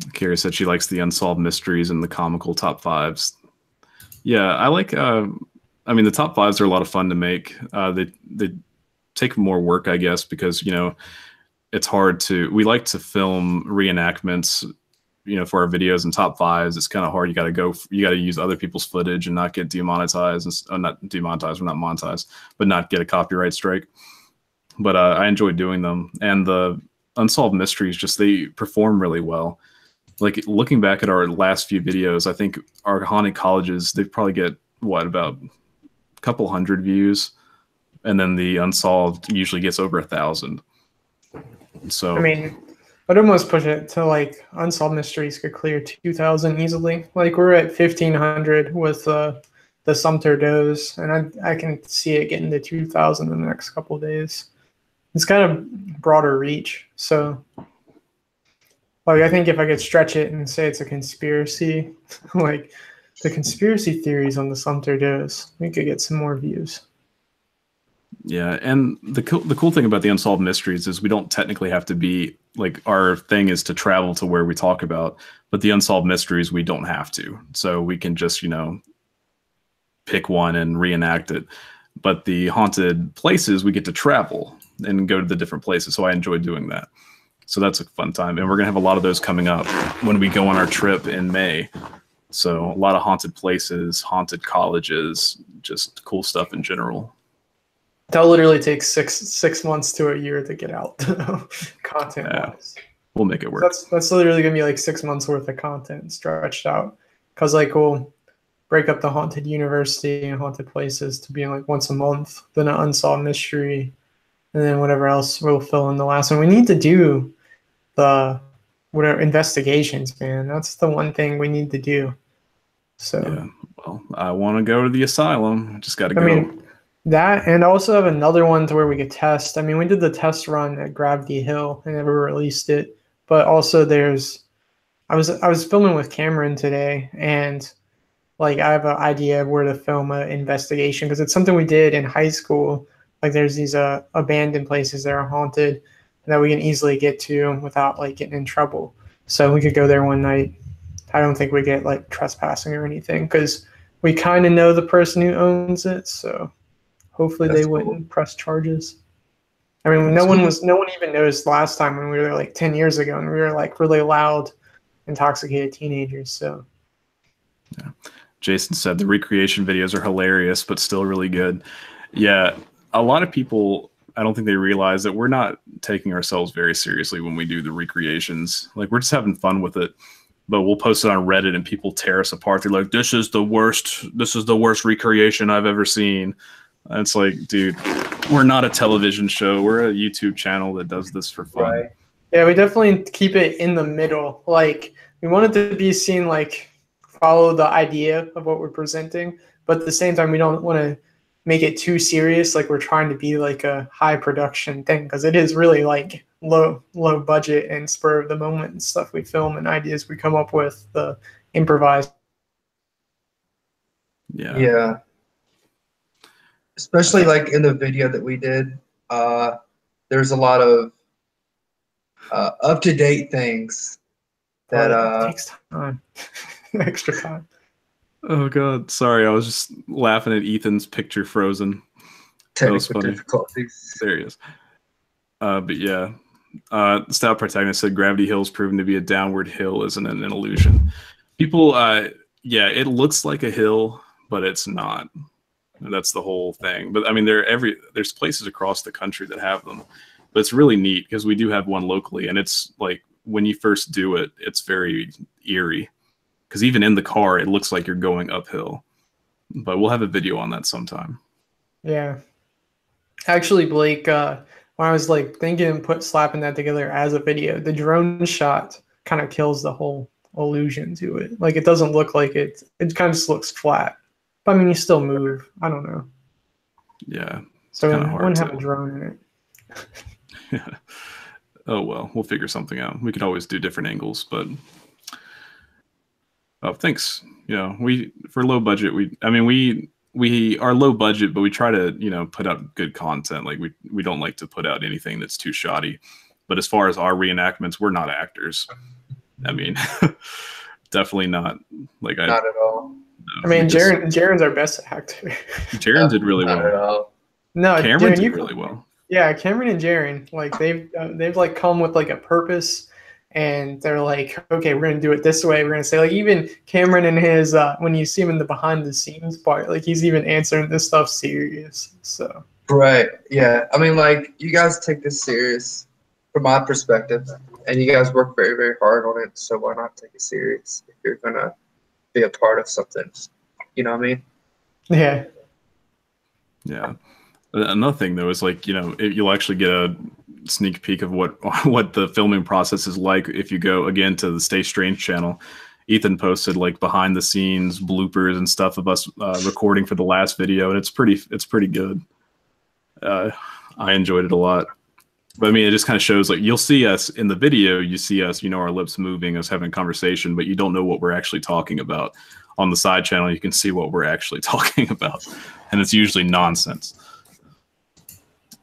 Kira said she likes the unsolved mysteries and the comical top fives. Yeah, I like. I mean, the top fives are a lot of fun to make. They take more work, I guess, because it's hard to. We like to film reenactments, for our videos and top fives. It's kind of hard. You got to use other people's footage and not get demonetized, and not demonetized, or not monetized, but not get a copyright strike. But I enjoy doing them, and the unsolved mysteries they perform really well. Like looking back at our last few videos, I think our haunted colleges, they probably get about a couple hundred views, and then the unsolved usually gets over 1,000. So I mean, I'd almost push it to like unsolved mysteries could clear 2,000 easily. Like we're at 1,500 with the Sumter Does, and I can see it getting to 2,000 in the next couple of days. It's kind of broader reach, so like I think if I could stretch it and say it's a conspiracy, like the conspiracy theories on the Sumter Does, we could get some more views. yeah, and the cool thing about the unsolved mysteries is we don't technically have to be like, our thing is to travel to where we talk about, but the unsolved mysteries we don't have to, so we can just pick one and reenact it. But the haunted places, we get to travel and go to the different places, so I enjoy doing that. So that's a fun time, and we're gonna have a lot of those coming up when we go on our trip in May. So a lot of haunted places, haunted colleges, just cool stuff in general. That literally takes six months to a year to get out, content wise. We'll make it work. That's literally gonna be like 6 months worth of content stretched out, because like we'll break up the haunted university and haunted places to being like once a month, then an unsolved mystery, and then whatever else we'll fill in the last one. We need to do the whatever investigations, man. That's the one thing we need to do. So yeah, well, I want to go to the asylum. I just got to go. I mean, that, and also have another one to where we could test. I mean, we did the test run at Gravity Hill and never released it. But also I was filming with Cameron today, and like I have an idea of where to film an investigation, because it's something we did in high school. Like there's these abandoned places that are haunted that we can easily get to without like getting in trouble. So we could go there one night. I don't think we get like trespassing or anything, because we kind of know the person who owns it. So hopefully they wouldn't press charges. I mean, no one even noticed last time when we were there like 10 years ago, and we were like really loud, intoxicated teenagers. So yeah. Jason said the recreation videos are hilarious, but still really good. Yeah, a lot of people, I don't think they realize that we're not taking ourselves very seriously when we do the recreations. Like we're just having fun with it. But we'll post it on Reddit and people tear us apart. They're like, this is the worst recreation I've ever seen. And it's like, dude, we're not a television show. We're a YouTube channel that does this for fun. Right. Yeah, we definitely keep it in the middle. Like we want it to be seen like follow the idea of what we're presenting, but at the same time we don't want to make it too serious, like we're trying to be like a high production thing, because it is really like low budget and spur of the moment and stuff we film and ideas we come up with, the improvised. Yeah, especially like in the video that we did, there's a lot of up-to-date things that it takes time. Extra time. Oh god, sorry, I was just laughing at Ethan's picture frozen. Technical difficulties. There he is. But yeah, Stout Protagonist said Gravity Hill's proven to be a downward hill, isn't it? An illusion. People, yeah, it looks like a hill, but it's not. That's the whole thing. But I mean, there's places across the country that have them. But it's really neat because we do have one locally, and it's like when you first do it, it's very eerie. Because even in the car, it looks like you're going uphill. But we'll have a video on that sometime. Yeah. Actually, Blake, when I was like thinking and slapping that together as a video, the drone shot kind of kills the whole illusion to it. Like it doesn't look like it kind of just looks flat. But I mean, you still move. I don't know. Yeah. So kinda it hard wouldn't to- have a drone in it. Yeah. Oh well, we'll figure something out. We could always do different angles, but oh, thanks. You know, we for low budget, we are low budget, but we try to put out good content. Like we don't like to put out anything that's too shoddy. But as far as our reenactments, we're not actors. I mean, definitely not. Like Not at all. I mean, Jaren's our best actor. Jaren did really Not at well. all. No, Cameron Jaren, did really well. Yeah, Cameron and Jaren, like they've like come with like a purpose, and they're like, okay, we're gonna do it this way. We're gonna say like even Cameron in his when you see him in the behind the scenes part, like he's even answering this stuff serious. So Right. Yeah. I mean, like, you guys take this serious from my perspective, and you guys work very, very hard on it. So why not take it serious if you're going to be a part of something? You know what I mean? yeah, Yeah. Another thing though is like you'll actually get a sneak peek of what the filming process is like if you go again to the Stay Strange channel. Ethan posted like behind the scenes bloopers and stuff of us recording for the last video, and it's pretty good. I enjoyed it a lot. But I mean, it just kind of shows like you'll see us in the video, you see us, our lips moving, us having a conversation, but you don't know what we're actually talking about. On the side channel, you can see what we're actually talking about, and it's usually nonsense.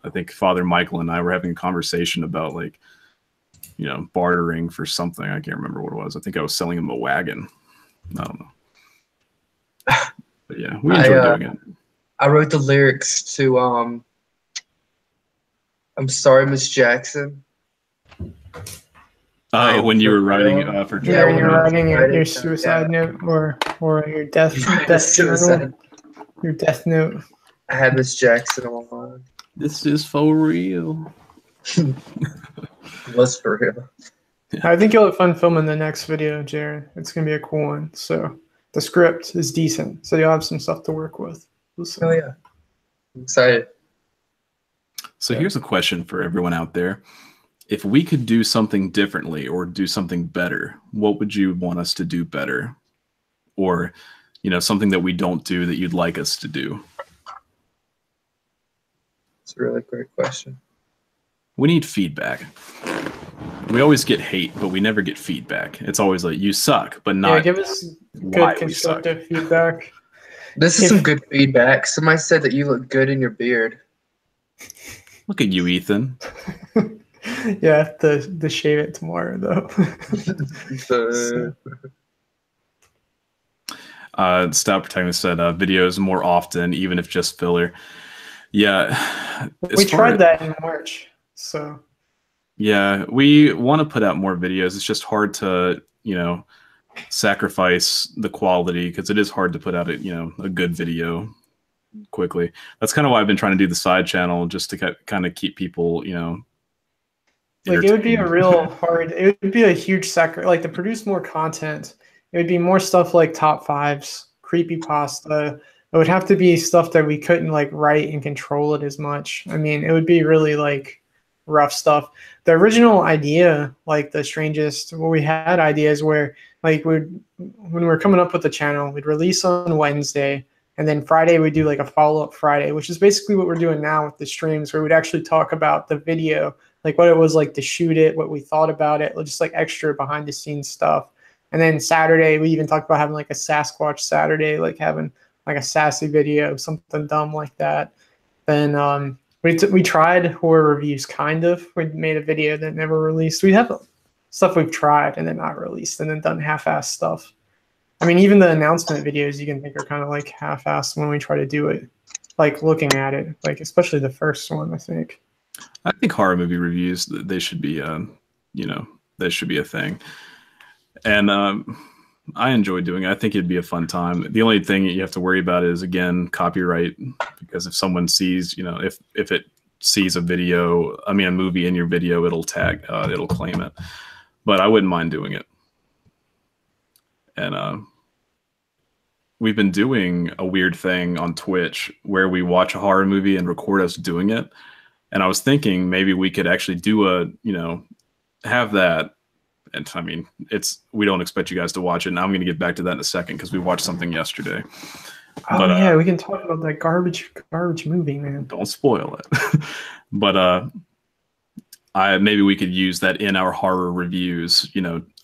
I think Father Michael and I were having a conversation about like, bartering for something. I can't remember what it was. I think I was selling him a wagon. I don't know. But yeah, we enjoyed doing it. I wrote the lyrics to I'm Sorry, Miss Jackson. When you were writing for yeah, when you're writing your writing, suicide yeah. note or your death journal, your death note. I had Miss Jackson on my mind. This is for real. Was for real. I think you'll have fun filming the next video, Jared. It's gonna be a cool one. So the script is decent, so you'll have some stuff to work with. So, Oh yeah, I'm excited. So here's a question for everyone out there. If we could do something differently or do something better, what would you want us to do better? Or, something that we don't do that you'd like us to do? It's a really great question. We need feedback. We always get hate, but we never get feedback. It's always like, you suck, but not give us why good we suck. constructive feedback. This is some good feedback. Somebody said that you look good in your beard. Look at you, Ethan. Yeah, the shave it tomorrow though. Stout Protagonist said videos more often, even if just filler. Yeah. We tried that in March. So yeah, we want to put out more videos. It's just hard to, sacrifice the quality because it is hard to put out a good video quickly. That's kind of why I've been trying to do the side channel, just to kind of keep people, like it would be a real hard. It would be a huge sacrifice. Like to produce more content, it would be more stuff like top fives, creepypasta. It would have to be stuff that we couldn't like write and control it as much. I mean, it would be really like rough stuff. The original idea, like the Strangest, well, we had ideas where like when we were coming up with the channel, we'd release on Wednesday, and then Friday we'd do like a follow-up Friday, which is basically what we're doing now with the streams, where we'd actually talk about the video, like what it was like to shoot it, what we thought about it, just like extra behind the scenes stuff. And then Saturday, we even talked about having like a Sasquatch Saturday, like having like a sassy video, something dumb like that. Then we tried horror reviews, kind of. We made a video that never released. We have stuff we've tried and then not released, and then done half-assed stuff. I mean, even the announcement videos you can think are kind of like half-assed when we try to do it, like looking at it, like especially the first one, I think. I think horror movie reviews, they should be, they should be a thing. And I enjoy doing it. I think it'd be a fun time. The only thing you have to worry about is, again, copyright, because if someone sees, if it sees a movie in your video, it'll claim it. But I wouldn't mind doing it. And we've been doing a weird thing on Twitch where we watch a horror movie and record us doing it. And I was thinking maybe we could actually do have that. And I mean, we don't expect you guys to watch it. And I'm going to get back to that in a second because we watched something yesterday. Oh yeah, we can talk about that garbage movie, man. Don't spoil it. But maybe we could use that in our horror reviews,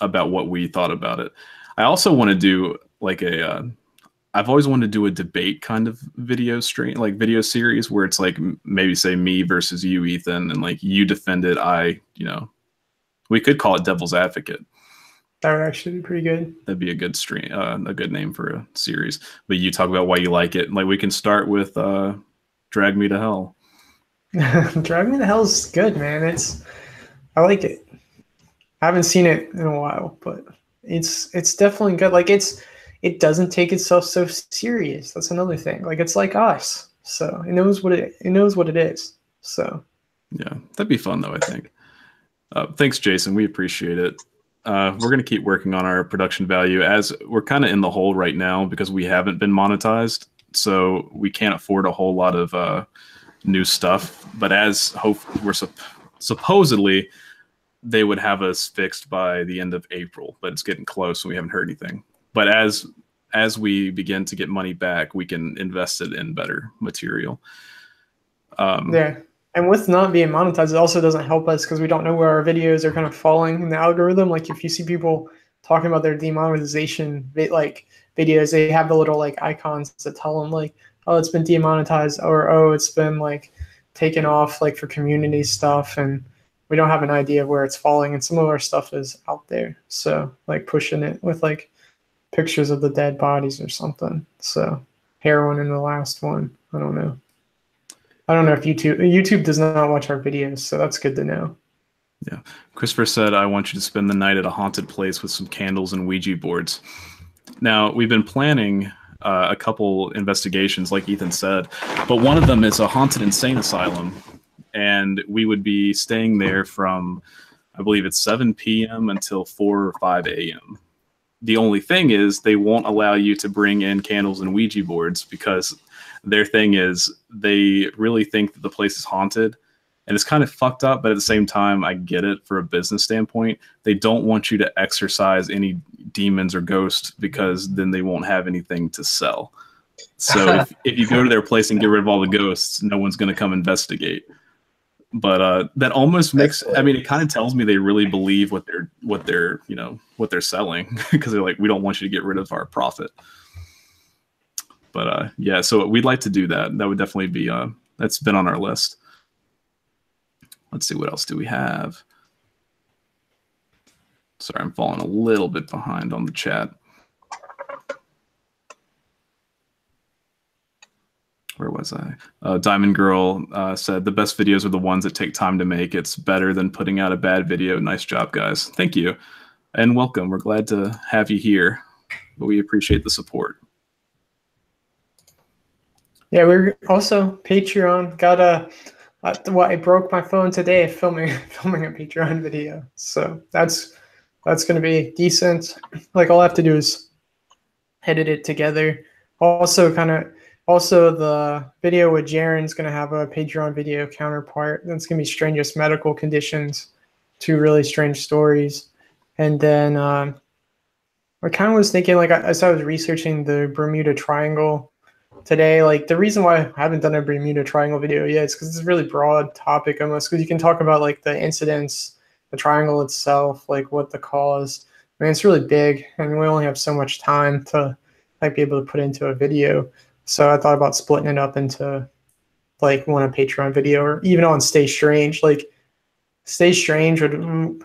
about what we thought about it. I also want to do like I've always wanted to do a debate kind of video stream, like video series where it's like maybe say me versus you, Ethan, and like you defend it. We could call it Devil's Advocate. That would actually be pretty good. That'd be a good stream, a good name for a series. But you talk about why you like it. Like we can start with Drag Me to Hell. Drag Me to Hell is good, man. I like it. I haven't seen it in a while, but it's definitely good. Like it doesn't take itself so serious. That's another thing. Like it's like us, so it knows what it is. So yeah, that'd be fun though. I think. Thanks, Jason. We appreciate it. We're going to keep working on our production value, as we're kind of in the hole right now because we haven't been monetized, so we can't afford a whole lot of new stuff. But we're supposedly they would have us fixed by the end of April, but it's getting close and we haven't heard anything. But as we begin to get money back, we can invest it in better material. Yeah. And with not being monetized, it also doesn't help us because we don't know where our videos are kind of falling in the algorithm. Like if you see people talking about their demonetization videos, they have the little like icons that tell them like, oh, it's been demonetized, or oh, it's been like taken off like for community stuff, and we don't have an idea of where it's falling. And some of our stuff is out there, so like pushing it with like pictures of the dead bodies or something. So heroin in the last one. I don't know if YouTube does not watch our videos, so that's good to know. Yeah. Christopher said, I want you to spend the night at a haunted place with some candles and Ouija boards. Now, we've been planning a couple investigations, like Ethan said, but one of them is a haunted insane asylum, and we would be staying there from, I believe it's 7 p.m. until 4 or 5 a.m. The only thing is they won't allow you to bring in candles and Ouija boards because their thing is they really think that the place is haunted, and it's kind of fucked up, but at the same time, I get it for a business standpoint. They don't want you to exorcise any demons or ghosts because then they won't have anything to sell. So if you go to their place and get rid of all the ghosts, no one's going to come investigate. But that almost makes, I mean, it kind of tells me they really believe what they're selling because they're like, we don't want you to get rid of our profit. But yeah, so we'd like to do that. That would definitely be, that's been on our list. Let's see, what else do we have? Sorry, I'm falling a little bit behind on the chat. Where was I? Diamond Girl said, the best videos are the ones that take time to make. It's better than putting out a bad video. Nice job, guys. Thank you. And welcome. We're glad to have you here. But we appreciate the support. Yeah, we're also Patreon. I broke my phone today filming a Patreon video. So that's going to be decent. Like all I have to do is edit it together. Also, the video with Jaren's going to have a Patreon video counterpart. That's going to be Strangest Medical Conditions, 2 really strange stories. And then I kind of was thinking, like, as I was researching the Bermuda Triangle today, like, the reason why I haven't done a Bermuda Triangle video yet is because it's a really broad topic almost, because you can talk about, like, the incidents, the triangle itself, like, what the cause. I mean, it's really big, and we only have so much time to, like, be able to put into a video. So I thought about splitting it up into like one a Patreon video, or even on Stay Strange. Like Stay Strange would,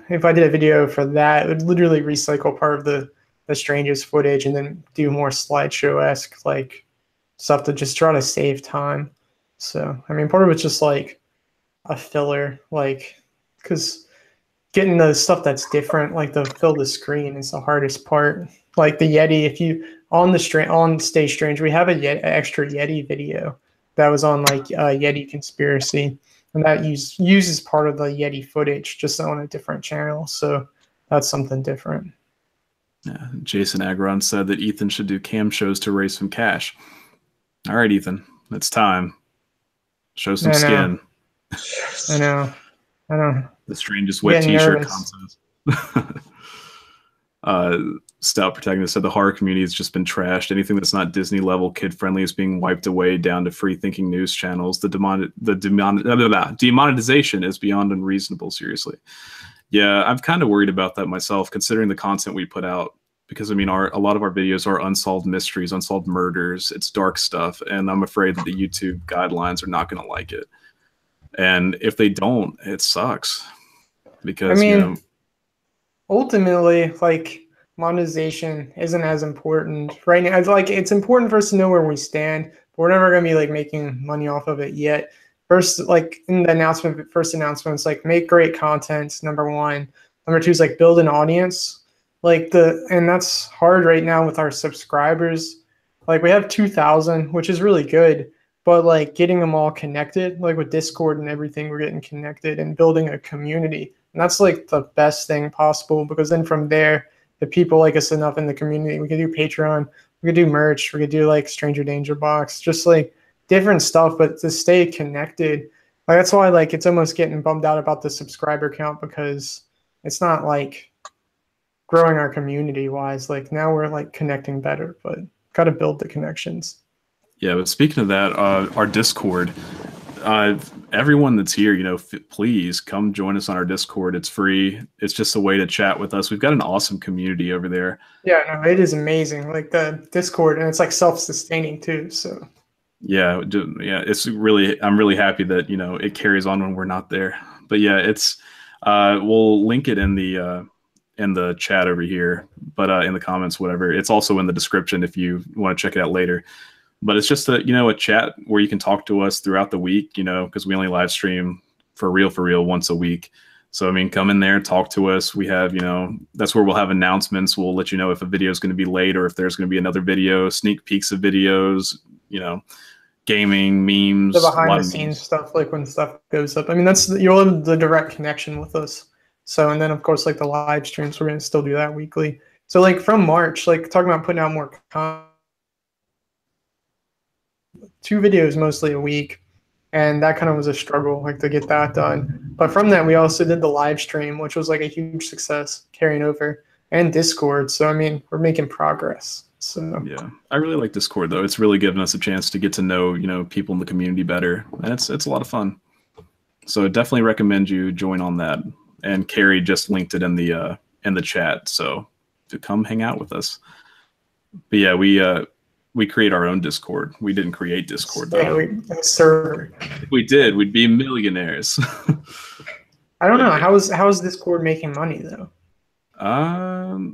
if I did a video for that, it would literally recycle part of the strangest footage and then do more slideshow-esque like stuff to just try to save time. So I mean, part of it's just like a filler, like because getting the stuff that's different, like to fill the screen, is the hardest part. Like the Yeti, if you on Stay Strange, we have a extra Yeti video that was on like Yeti Conspiracy, and that uses part of the Yeti footage just on a different channel. So that's something different. Yeah, Jason Agron said that Ethan should do cam shows to raise some cash. All right, Ethan, it's time. Show some skin. I know. The strangest wet t-shirt contest. Stout Protagonist said the horror community has just been trashed. Anything that's not Disney level kid friendly is being wiped away down to free thinking news channels. The demonetization is beyond unreasonable. Seriously, yeah, I'm kind of worried about that myself, considering the content we put out. Because I mean, a lot of our videos are unsolved mysteries, unsolved murders. It's dark stuff, and I'm afraid that the YouTube guidelines are not going to like it. And if they don't, it sucks. Because I mean, ultimately, like, monetization isn't as important right now. It's like, it's important for us to know where we stand, but we're never going to be like making money off of it yet. First, like in the first announcement, it's like make great content. Number one. Number two is like build an audience. And that's hard right now with our subscribers. Like we have 2,000, which is really good, but like getting them all connected, like with Discord and everything, we're getting connected and building a community. And that's like the best thing possible, because then from there, the people like us enough in the community, we can do Patreon, we could do merch, we could do like Stranger Danger Box, just like different stuff, but to stay connected. Like that's why like it's almost getting bummed out about the subscriber count, because it's not like growing our community wise. Like now we're like connecting better, but got to build the connections. Yeah, but speaking of that, our Discord, everyone that's here, you know, please come join us on our Discord. It's free. It's just a way to chat with us. We've got an awesome community over there. Yeah, no, it is amazing. Like the Discord, and it's like self-sustaining too. So yeah, it's really, I'm really happy that, you know, it carries on when we're not there. But yeah, it's we'll link it in the chat over here, but in the comments, whatever. It's also in the description if you want to check it out later. But it's just a chat where you can talk to us throughout the week, you know, because we only live stream for real once a week. So I mean, come in there, talk to us. We have, you know, that's where we'll have announcements. We'll let you know if a video is going to be late or if there's going to be another video, sneak peeks of videos, you know, gaming, memes, the behind the scenes stuff, like when stuff goes up. I mean, you'll have the direct connection with us. So, and then of course, like the live streams, we're going to still do that weekly. So like from March, like talking about putting out more content, 2 videos mostly a week. And that kind of was a struggle, like to get that done. But from that, we also did the live stream, which was like a huge success carrying over, and Discord. So, I mean, we're making progress. So yeah, I really like Discord though. It's really given us a chance to get to know, you know, people in the community better. And it's a lot of fun. So definitely recommend you join on that. And Carrie just linked it in the chat. So to come hang out with us. But yeah, we create our own Discord. We didn't create Discord though. Yeah, server. If we did, we'd be millionaires. I don't know. How is Discord making money though?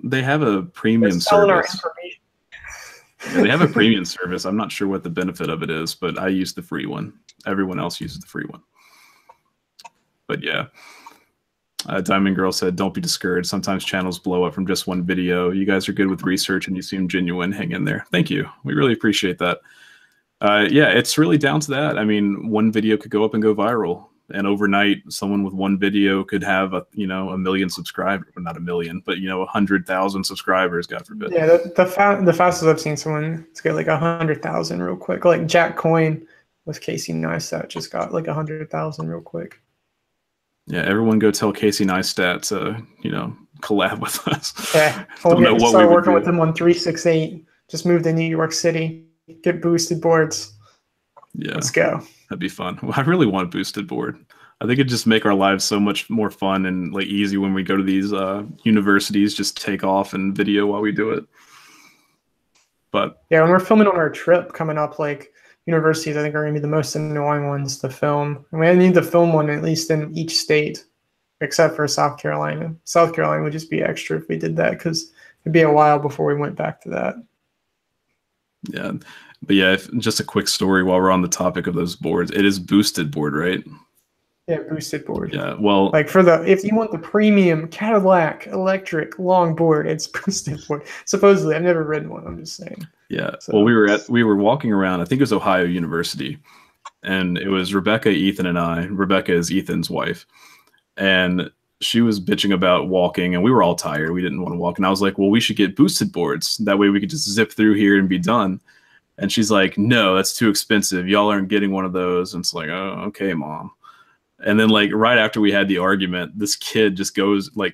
They have a premium service. Yeah, they have a premium service. I'm not sure what the benefit of it is, but I use the free one. Everyone else uses the free one. But yeah. Diamond Girl said, don't be discouraged. Sometimes channels blow up from just one video. You guys are good with research and you seem genuine. Hang in there. Thank you. We really appreciate that. Yeah, it's really down to that. I mean, one video could go up and go viral. And overnight, someone with one video could have, a million subscribers. Well, not a million, but, 100,000 subscribers, God forbid. Yeah, the fastest I've seen someone to get like 100,000 real quick. Like Jack Coin with Casey Neistat just got like 100,000 real quick. Yeah, everyone go tell Casey Neistat to, collab with us. Yeah, we'll start working with him on 368. Just move to New York City, get boosted boards. Yeah, let's go. That'd be fun. I really want a boosted board. I think it'd just make our lives so much more fun and like easy when we go to these universities. Just take off and video while we do it. But yeah, when we're filming on our trip coming up, like universities, I think are going to be the most annoying ones to film. And we need to film one at least in each state, except for South Carolina. South Carolina would just be extra if we did that because it'd be a while before we went back to that. Yeah. But yeah, just a quick story while we're on the topic of those boards. It is boosted board, right? Yeah, boosted board. Yeah, well, like if you want the premium Cadillac electric long board, it's boosted board. Supposedly, I've never ridden one. I'm just saying. Yeah. So, well, we were walking around. I think it was Ohio University, and it was Rebecca, Ethan, and I. Rebecca is Ethan's wife, and she was bitching about walking, and we were all tired. We didn't want to walk, and I was like, "Well, we should get boosted boards. That way, we could just zip through here and be done." And she's like, "No, that's too expensive. Y'all aren't getting one of those." And it's like, "Oh, okay, Mom." And then like right after we had the argument, this kid just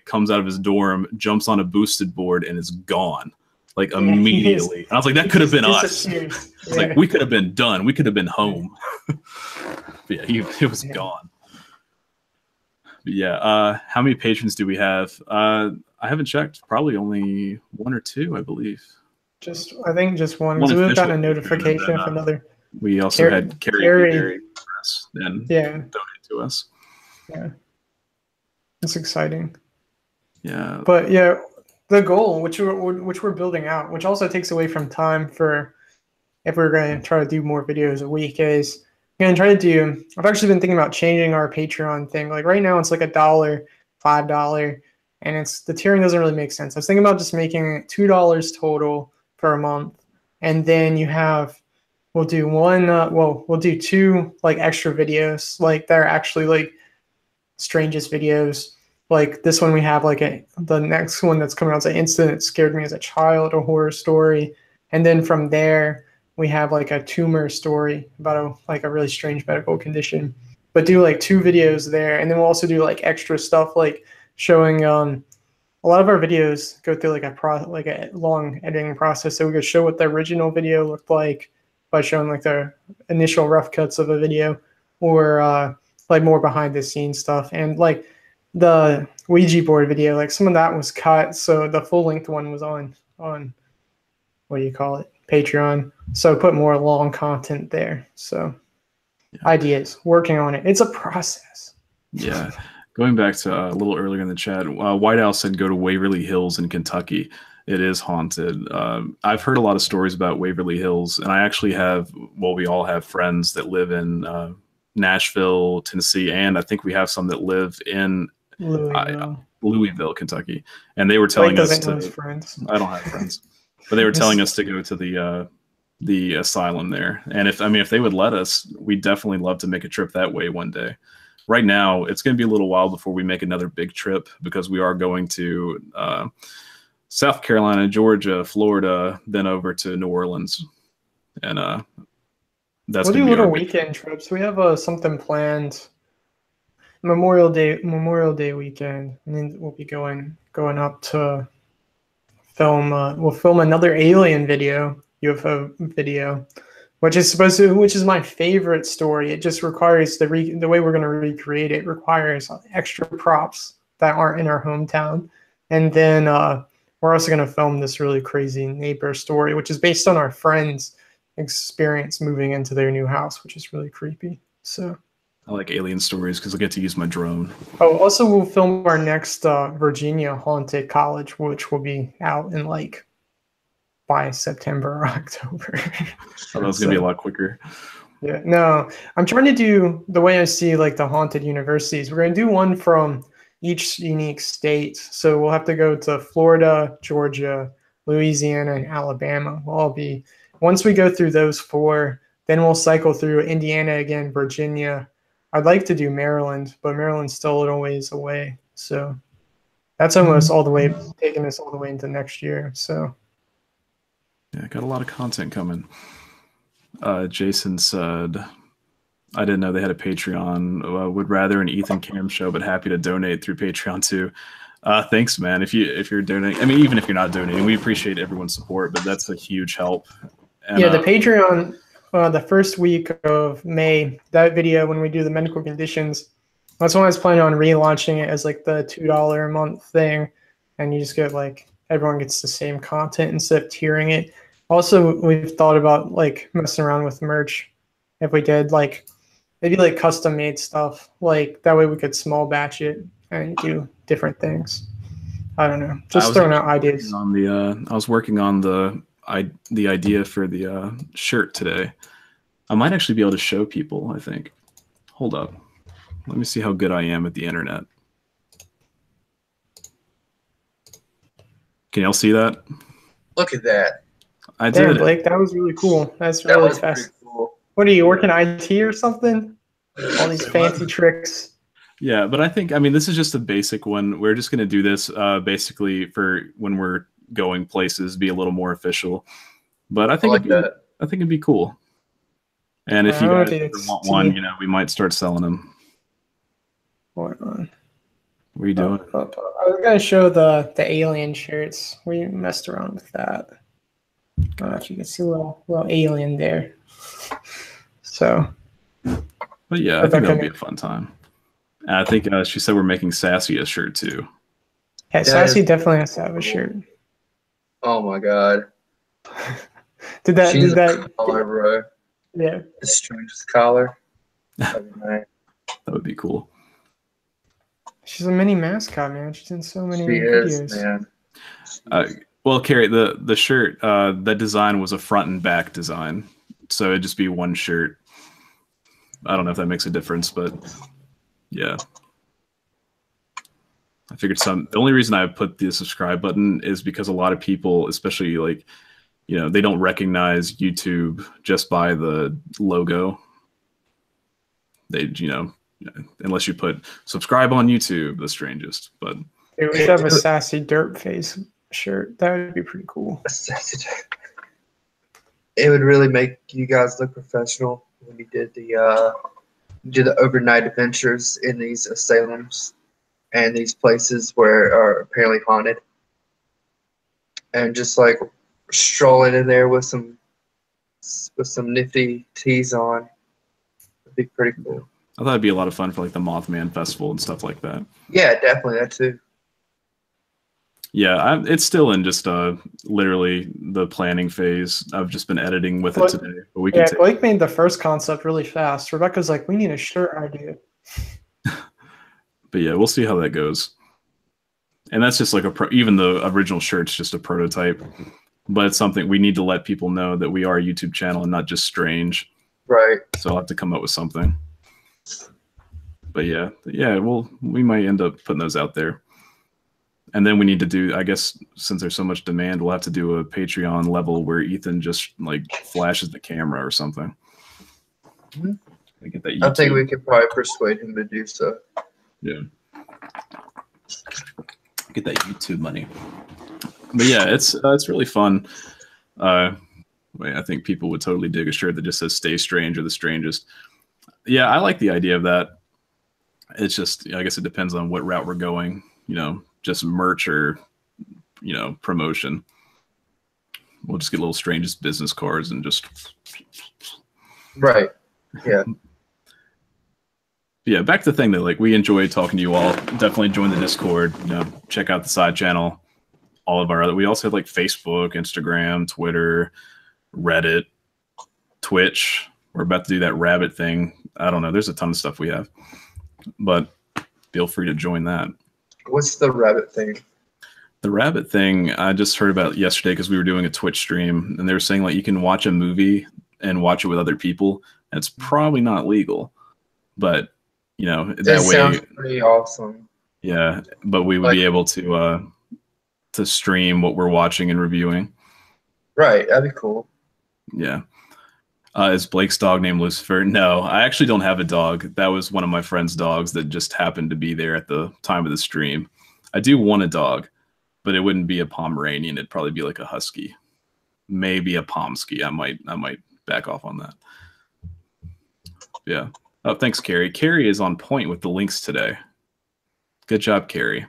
comes out of his dorm, jumps on a boosted board, and is gone. Like immediately. And I was like, that could have been us. It's like we could have been done. We could have been home. But yeah, it was gone. But yeah, how many patrons do we have? I haven't checked. Probably only one or two, I believe. I think just one. Because we've gotten a notification from another. We also had Carrie then donate to us. Yeah, it's exciting. Yeah, but yeah, the goal, which we're building out, which also takes away from time for if we're going to try to do more videos a week, is going to try to do. I've actually been thinking about changing our Patreon thing. Like right now, it's like $1, $5, and the tiering doesn't really make sense. I was thinking about just making it $2 total per month, and then we'll do we'll do two like extra videos, like they're actually like strangest videos. Like this one we have the next one that's coming out is an incident that scared me as a child, a horror story. And then from there we have like a tumor story about a really strange medical condition. But do like two videos there, and then we'll also do like extra stuff like showing a lot of our videos go through like a long editing process. So we could show what the original video looked like by showing like the initial rough cuts of a video, or like more behind the scenes stuff. And like the Ouija board video, like some of that was cut, so the full length one was on what do you call it, Patreon. So put more long content there. So ideas, working on it. It's a process. Yeah. Going back to a little earlier in the chat, White Owl said go to Waverly Hills in Kentucky. It is haunted. I've heard a lot of stories about Waverly Hills, and I actually we all have friends that live in Nashville, Tennessee, and I think we have some that live in Louisville, Kentucky. And they were telling us friends. I don't have friends, but they were telling us to go to the asylum there. And if they would let us, we'd definitely love to make a trip that way one day. Right now, it's going to be a little while before we make another big trip, because we are going to South Carolina, Georgia, Florida, then over to New Orleans. And that's we'll do little weekend trips. We have something planned, Memorial Day weekend, and then we'll be going up to film. We'll film another alien video, UFO video, which is my favorite story. It just requires the way we're going to recreate it requires extra props that aren't in our hometown. And then we're also going to film this really crazy neighbor story, which is based on our friend's experience moving into their new house, which is really creepy. So I like alien stories because I get to use my drone. Oh, also we'll film our next Virginia haunted college, which will be out in by September or October. Oh, that's gonna be a lot quicker. Yeah, no, I'm trying to do the way I see the haunted universities. We're gonna do one from each unique state. So we'll have to go to Florida, Georgia, Louisiana, and Alabama. We'll all be, once we go through those four, then we'll cycle through Indiana again, Virginia. I'd like to do Maryland, but Maryland's still a little ways away. So that's almost taking us all the way into next year. So yeah, got a lot of content coming. Jason said, I didn't know they had a Patreon. Would rather an Ethan Cam show, but happy to donate through Patreon too. Thanks, man. If you're donating, even if you're not donating, we appreciate everyone's support, but that's a huge help. And, yeah, the Patreon, the first week of May, that video when we do the medical conditions, that's when I was planning on relaunching it as the $2 a month thing, and you just get everyone gets the same content instead of tiering it. Also, we've thought about messing around with merch. If we did maybe custom made stuff, that way we could small batch it and do different things. I don't know, just throwing out ideas. I was working on the idea for the shirt today. I might actually be able to show people, I think. Hold up. Let me see how good I am at the internet. Can y'all see that? Look at that. I did. Damn, Blake, that was really cool. That's really fast. Cool. What are you, working IT or something? All these fancy tricks. Yeah, but I think, this is just a basic one. We're just going to do this basically for when we're going places, be a little more official. But I think it'd be cool. And if you guys want one, we might start selling them. Hold on. What are you doing? I was gonna show the alien shirts. We messed around with that. I don't know if you can see a little alien there. So, But yeah, I think that'll be a fun time. And I think she said we're making Sassy a shirt too. Yeah, Sassy definitely has to have a shirt. Oh my god. Did that collar, bro? Yeah. The strangest collar. That'd be nice. That would be cool. She's a mini mascot, man. She's in so many videos. Is, man. Well, Carrie, the shirt, that design was a front and back design. So it'd just be one shirt. I don't know if that makes a difference, but yeah. I figured the only reason I put the subscribe button is because a lot of people, especially like, you know, they don't recognize YouTube just by the logo. They, you know, unless you put subscribe on YouTube, the strangest. But we should have a Sassy Dirt Face shirt. That would be pretty cool. It would really make you guys look professional when you did the overnight adventures in these asylums and these places where are apparently haunted, and just like strolling in there with some nifty tees on. It'd be pretty cool. I thought it'd be a lot of fun for like the Mothman Festival and stuff like that. Yeah, definitely that too. Yeah, it's still in just literally the planning phase. I've just been editing with it today. But we can Blake made the first concept really fast. Rebecca's like, we need a shirt idea. But yeah, we'll see how that goes. And that's just like even the original shirt's just a prototype. But it's something we need to let people know that we are a YouTube channel and not just strange. Right. So I'll have to come up with something. But yeah, we might end up putting those out there. And then we need to do, I guess, since there's so much demand, we'll have to do a Patreon level where Ethan just like flashes the camera or something. Get that YouTube. I think we could probably persuade him to do so. Yeah. Get that YouTube money. But yeah, it's really fun. I think people would totally dig a shirt that just says "Stay Strange" or "The Strangest." Yeah, I like the idea of that. It's just, I guess it depends on what route we're going. You know, just merch or, you know, promotion. We'll just get little Strangest business cards and just. Right. Yeah. Yeah, back to the thing that like we enjoy talking to you all. Definitely join the Discord. You know, check out the side channel. All of our other. We also have like Facebook, Instagram, Twitter, Reddit, Twitch. We're about to do that rabbit thing. I don't know. There's a ton of stuff we have, but feel free to join that. What's the rabbit thing? The rabbit thing I just heard about yesterday because we were doing a Twitch stream and they were saying like you can watch a movie and watch it with other people. And it's probably not legal, but you know that way sounds pretty awesome. Yeah, but we would be able to stream what we're watching and reviewing. Right, that'd be cool. Yeah. Is Blake's dog named Lucifer? No, I actually don't have a dog. That was one of my friend's dogs that just happened to be there at the time of the stream. I do want a dog, but it wouldn't be a Pomeranian. It'd probably be like a Husky, maybe a Pomsky. I might back off on that. Yeah. Oh, thanks, Carrie. Carrie is on point with the links today. Good job, Carrie.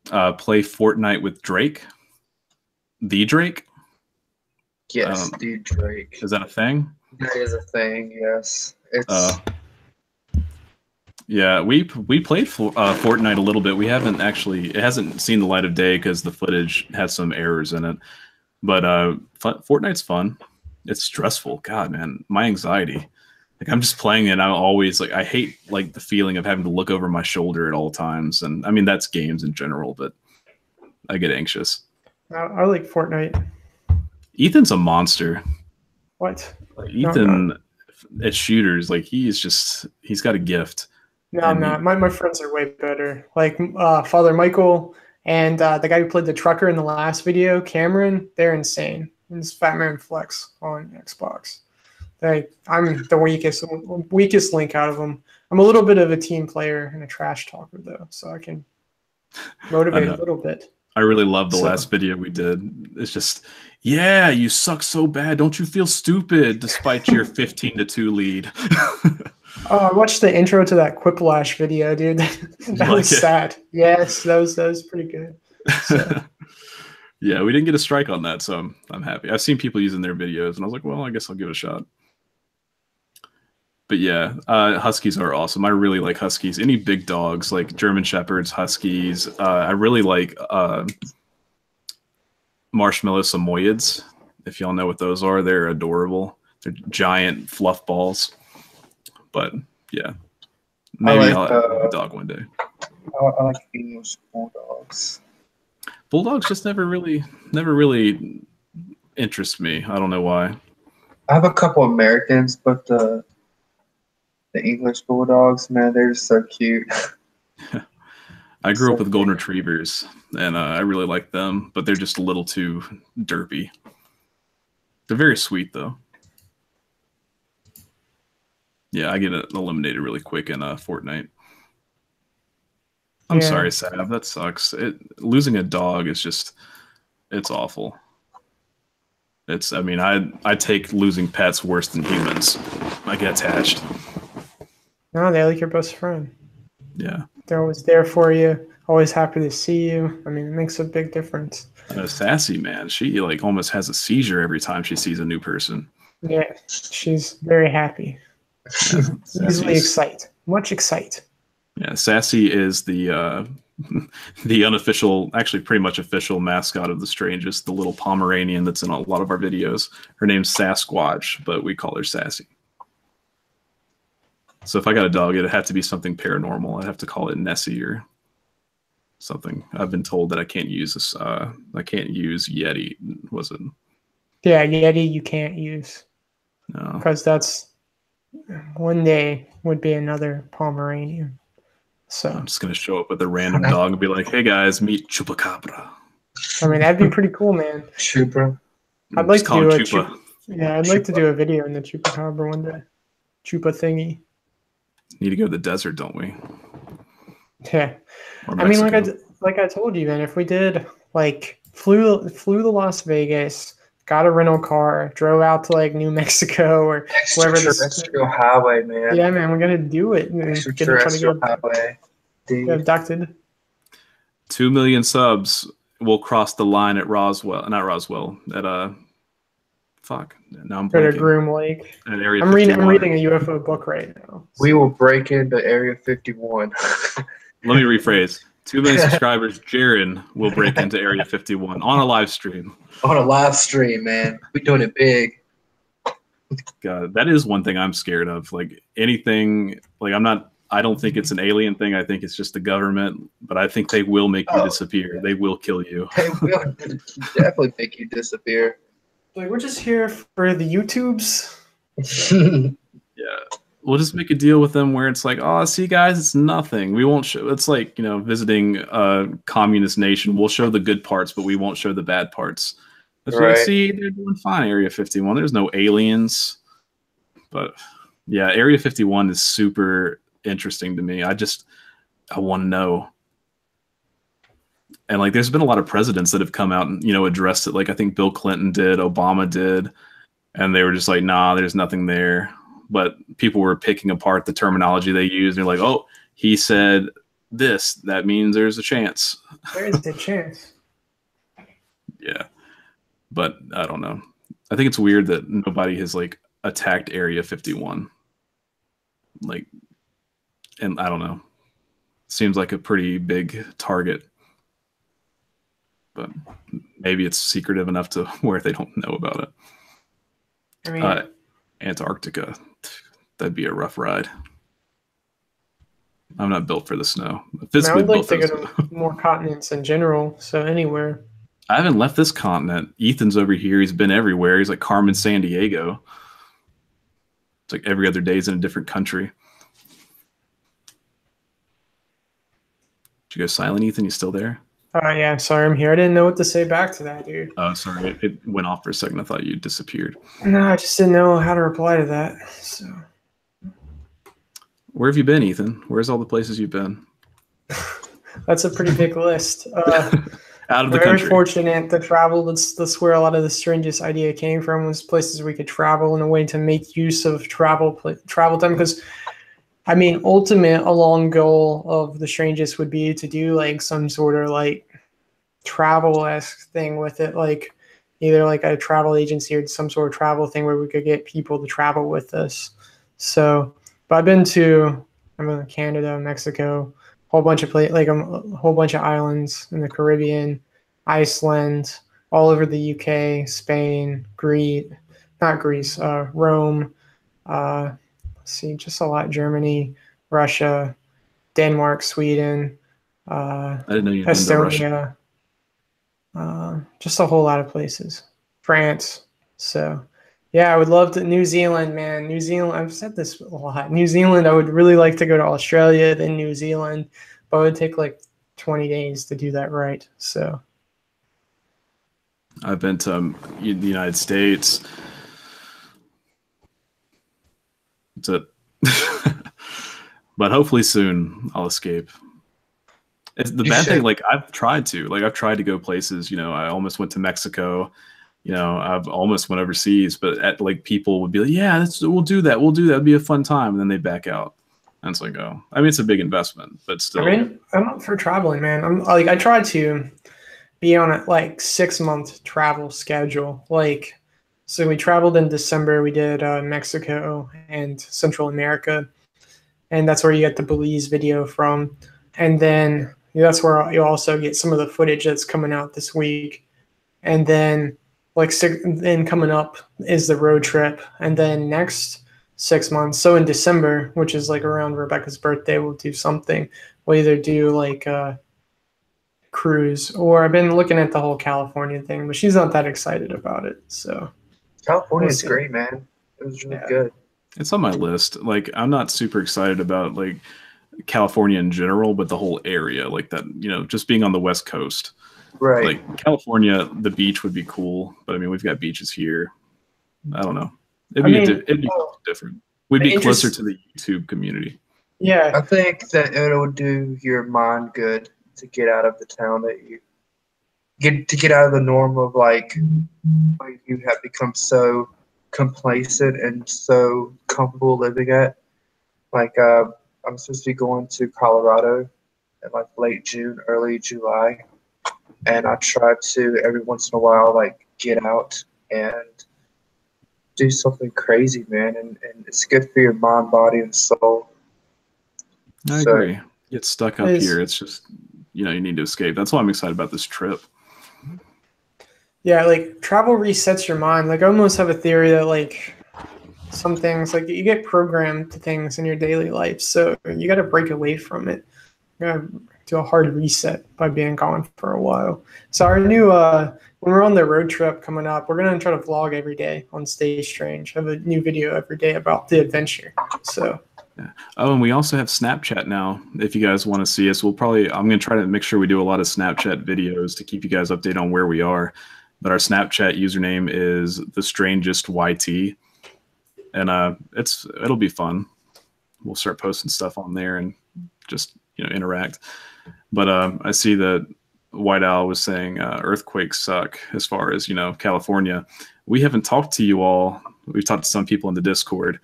Play Fortnite with Drake. The Drake? Yes, the Drake. Is that a thing? That is a thing, yes. It's yeah, we played Fortnite a little bit. We haven't actually, it hasn't seen the light of day because the footage has some errors in it. But Fortnite's fun. It's stressful. God, man, my anxiety. Like I'm just playing it. I always like I hate like the feeling of having to look over my shoulder at all times. And I mean that's games in general, but I get anxious. I like Fortnite. Ethan's a monster. What? Like, Ethan at shooters, like he's got a gift. No, I'm not. My friends are way better. Like Father Michael and the guy who played the trucker in the last video, Cameron, they're insane. And it's Fat Man Flex on Xbox. I'm the weakest link out of them. I'm a little bit of a team player and a trash talker though, so I can motivate a little bit. I really love the last video we did. It's just, yeah, you suck so bad. Don't you feel stupid despite your 15-2 lead? Oh, I watched the intro to that Quiplash video, dude. That was sad. Yes, that was pretty good. So. Yeah, we didn't get a strike on that, so I'm happy. I've seen people using their videos, and I was like, well, I guess I'll give it a shot. But yeah, Huskies are awesome. I really like Huskies. Any big dogs like German Shepherds, Huskies. I really like Marshmallow Samoyeds. If y'all know what those are, they're adorable. They're giant fluff balls. But yeah, maybe I'll have a dog one day. I like English bulldogs. Bulldogs just never really interest me. I don't know why. I have a couple Americans, but the English bulldogs, man, they're just so cute. I grew up with golden retrievers, and I really like them, but they're just a little too derpy. They're very sweet, though. Yeah, I get eliminated really quick in Fortnite. I'm sorry, Sav. That sucks. Losing a dog is just, it's awful. I mean, I take losing pets worse than humans. I get attached. No, they're like your best friend. Yeah. They're always there for you, always happy to see you. I mean, it makes a big difference. Sassy, man. She like almost has a seizure every time she sees a new person. Yeah, she's very happy. Easily excite. Much excite. Yeah, Sassy is the unofficial, actually pretty much official mascot of the Strangest, the little Pomeranian that's in a lot of our videos. Her name's Sasquatch, but we call her Sassy. So if I got a dog, it'd have to be something paranormal. I'd have to call it Nessie or something. I've been told that I can't use this. I can't use Yeti. Was it? Yeah, Yeti you can't use. No. Because that's one day would be another Pomeranian. So I'm just gonna show up with a random dog and be like, "Hey guys, meet Chupacabra." I mean, that'd be pretty cool, man. Chupa. I'd like to do a Chupa. Yeah, I'd like to do a video in the Chupacabra one day. Chupa thingy. Need to go to the desert, don't we? Yeah. I mean, like I told you, man, if we did like flew to Las Vegas, got a rental car, drove out to like New Mexico or wherever Extraterrestrial highway, man. Yeah, man, we're gonna do it. Extraterrestrial highway. Get abducted. 2 million subs will cross the line at Roswell. Not Roswell. At fuck. Now I'm blanking. At Groom Lake. At Area I'm 51. reading a UFO book right now. We will break into Area 51. Let me rephrase. 2 million subscribers, Jaren will break into Area 51 on a live stream. On a live stream, man. We're doing it big. God, that is one thing I'm scared of. Like anything, like I don't think it's an alien thing. I think it's just the government, but I think they will make you disappear. They will kill you. They will definitely make you disappear. Like, we're just here for the YouTubes. Yeah. We'll just make a deal with them where it's like, oh, see, guys, it's nothing. We won't show. It's like, visiting a communist nation. We'll show the good parts, but we won't show the bad parts. That's right. See, they're doing fine, Area 51. There's no aliens. But, yeah, Area 51 is super interesting to me. I want to know. And, like, there's been a lot of presidents that have come out and, addressed it. Like, I think Bill Clinton did, Obama did. And they were just like, nah, there's nothing there. But people were picking apart the terminology they used. They're like, oh, he said this. That means there's a chance. There is a chance. Yeah. But I don't know. I think it's weird that nobody has, like, attacked Area 51. Like, and I don't know. Seems like a pretty big target. But maybe it's secretive enough to where they don't know about it. I mean, Antarctica. That'd be a rough ride. I'm not built for the snow. I would like to go to more continents in general, so anywhere. I haven't left this continent. Ethan's over here. He's been everywhere. He's like Carmen San Diego. It's like every other day he's in a different country. Did you go silent, Ethan? You still there? Yeah, sorry, I'm here. I didn't know what to say back to that, dude. Oh, sorry. It went off for a second. I thought you disappeared. No, I just didn't know how to reply to that. So, where have you been, Ethan? Where's all the places you've been? That's a pretty big list. Out of the country. Very fortunate to travel. That's where a lot of the Strangest idea came from, was places we could travel in a way to make use of travel time. Because I mean, ultimate a long goal of the Strangest would be to do like some sort of like travel-esque thing with it, like either like a travel agency or some sort of travel thing where we could get people to travel with us. So, but I'm in Canada, Mexico, whole bunch of like a whole bunch of islands in the Caribbean, Iceland, all over the UK, Spain, Greece, Rome, let's see, just a lot, Germany, Russia, Denmark, Sweden, I didn't know you'd been to Russia. Estonia, just a whole lot of places. France. So, yeah, I would love to. New Zealand, man. New Zealand. I've said this a lot. New Zealand. I would really like to go to Australia, then New Zealand, but it would take like 20 days to do that right. So, I've been to the United States. That's it. But hopefully soon I'll escape. It's the bad thing, like I've tried to go places, I almost went to Mexico, I've almost went overseas, but like people would be like, yeah, we'll do that. It'd be a fun time. And then they back out. And it's like, oh, I mean, it's a big investment, but still. I mean, I'm up for traveling, man. I'm like, I try to be on a like 6-month travel schedule. Like, so we traveled in December. We did Mexico and Central America. And that's where you get the Belize video from. And then that's where you also get some of the footage that's coming out this week. And then then coming up is the road trip. And then next 6 months, so in December, which is like around Rebecca's birthday, we'll do something. We'll either do like a cruise, or I've been looking at the whole California thing, but she's not that excited about it. So California is great, man. It was really good. It's on my list. Like, I'm not super excited about like California in general, but the whole area, like that, just being on the West Coast. Right. Like California, the beach would be cool, but I mean, we've got beaches here. I don't know. It'd be different. We'd be closer to the YouTube community. Yeah. I think that it would do your mind good to get out of the town that you get out of the norm of like you have become so complacent and so comfortable living at. Like I'm supposed to be going to Colorado in like late June, early July, and I try to every once in a while like get out and do something crazy, man, and it's good for your mind, body, and soul. I agree. Get stuck up here. It's just you need to escape. That's why I'm excited about this trip. Yeah, like travel resets your mind. Like I almost have a theory that like some things, like you get programmed to things in your daily life, so you got to break away from it. You got to do a hard reset by being gone for a while. So our new when we're on the road trip coming up, we're gonna try to vlog every day on Stay Strange. Have a new video every day about the adventure. So. Yeah. Oh, and we also have Snapchat now. If you guys want to see us, I'm going to try to make sure we do a lot of Snapchat videos to keep you guys updated on where we are. But our Snapchat username is the Strangest YT, and it'll be fun. We'll start posting stuff on there and just interact. But I see that White Owl was saying earthquakes suck as far as California. We haven't talked to you all. We've talked to some people in the Discord,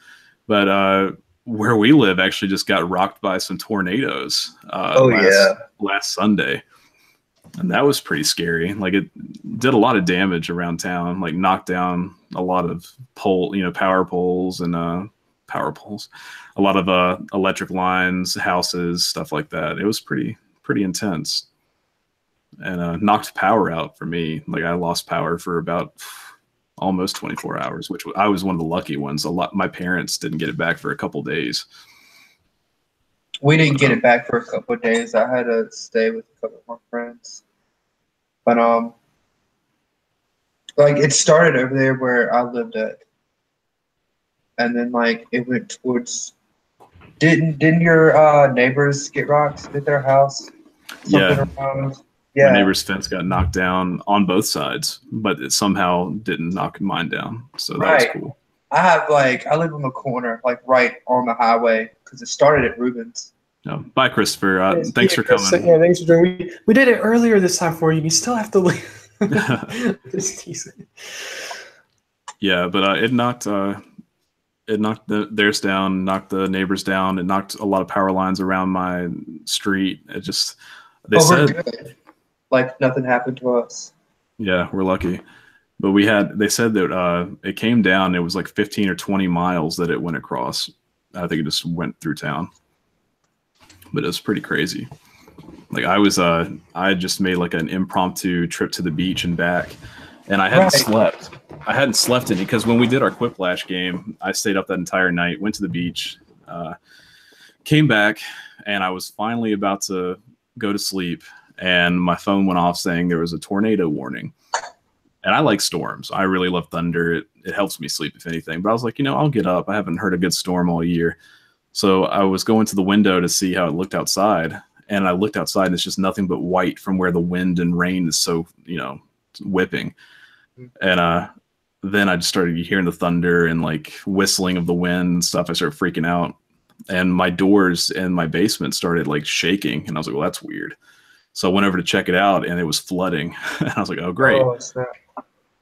but where we live actually just got rocked by some tornadoes last Sunday. And that was pretty scary. Like it did a lot of damage around town, like knocked down a lot of power poles and a lot of electric lines, houses, stuff like that. It was pretty intense. And knocked power out for me. Like I lost power for about almost 24 hours, which I was one of the lucky ones. My parents didn't get it back for a couple days. We didn't get it back for a couple of days. I had to stay with a couple of my friends. But like it started over there where I lived at. And then like it went towards didn't your neighbors get rocked at their house? My neighbor's fence got knocked down on both sides, but it somehow didn't knock mine down. So that was cool. I live on the corner, like right on the highway, because it started at Rubens. No. Bye, Christopher. Thanks for coming. Yeah, thanks for joining. We did it earlier this time for you. You still have to leave. Just teasing. Yeah, but it It knocked theirs down, knocked the neighbors down. It knocked a lot of power lines around my street. It just, they We're said, good. Like nothing happened to us. yeah, we're lucky. But they said that it came down. It was like 15 or 20 miles that it went across. I think it just went through town. But it was pretty crazy. Like I just made like an impromptu trip to the beach and back. And I hadn't slept. I hadn't slept any because when we did our Quiplash game, I stayed up that entire night, went to the beach, came back, and I was finally about to go to sleep. And my phone went off saying there was a tornado warning. And I like storms. I really love thunder. It helps me sleep, if anything. But I was like, I'll get up. I haven't heard a good storm all year. So I was going to the window to see how it looked outside. And I looked outside, and it's just nothing but white from where the wind and rain is so, whipping. And then I just started hearing the thunder and like whistling of the wind and stuff. I started freaking out. And my doors in my basement started like shaking. And I was like, well, that's weird. So I went over to check it out, and it was flooding. And I was like, oh, great. Oh, snap.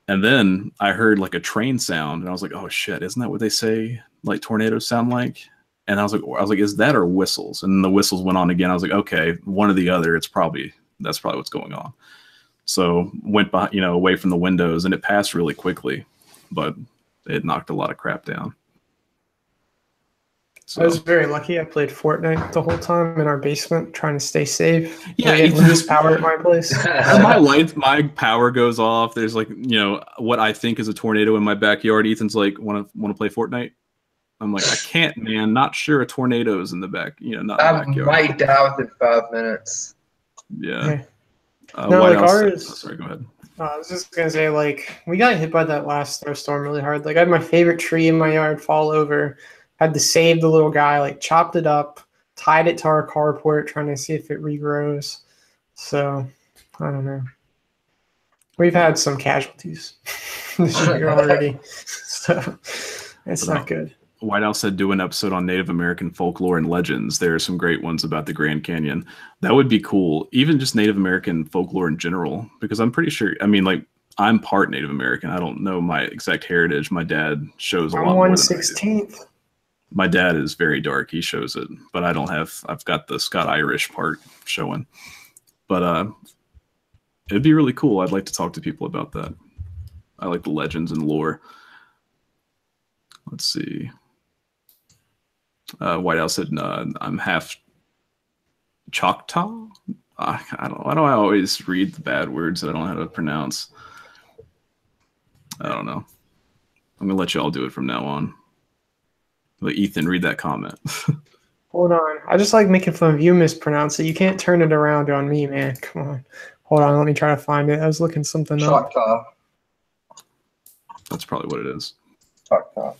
And then I heard like a train sound, and I was like, oh shit, isn't that what they say like tornadoes sound like? And I was like, is that or whistles? And the whistles went on again. I was like, okay, one or the other. That's probably what's going on. So went by, away from the windows, and it passed really quickly, but it knocked a lot of crap down. So I was very lucky. I played Fortnite the whole time in our basement, trying to stay safe. Yeah, we didn't lose power at my place. my power goes off. There's like, what I think is a tornado in my backyard. Ethan's like, want to play Fortnite? I'm like, I can't, man. Not sure a tornado's in the back. Not in the backyard. I might die within 5 minutes. Yeah. No, like ours. Oh, sorry, go ahead. I was just gonna say, like, we got hit by that last snowstorm really hard. Like, I had my favorite tree in my yard fall over. Had to save the little guy. Like, chopped it up, tied it to our carport, trying to see if it regrows. So, I don't know. We've had some casualties this year already, so it's not good. White House said do an episode on Native American folklore and legends. There are some great ones about the Grand Canyon. That would be cool. Even just Native American folklore in general, because I'm pretty sure, like, I'm part Native American. I don't know my exact heritage. My dad shows a lot more than I do. 1/16. My dad is very dark. He shows it, but I've got the Scott Irish part showing. But it'd be really cool. I'd like to talk to people about that. I like the legends and lore. Let's see. White House said, I'm half Choctaw. I don't. Why do I always read the bad words that I don't know how to pronounce? I don't know. I'm gonna let you all do it from now on. Let Ethan read that comment. Hold on. I just like making fun of you mispronounce it. You can't turn it around on me, man. Come on. Hold on. Let me try to find it. I was looking something up. Choctaw. That's probably what it is. Choctaw.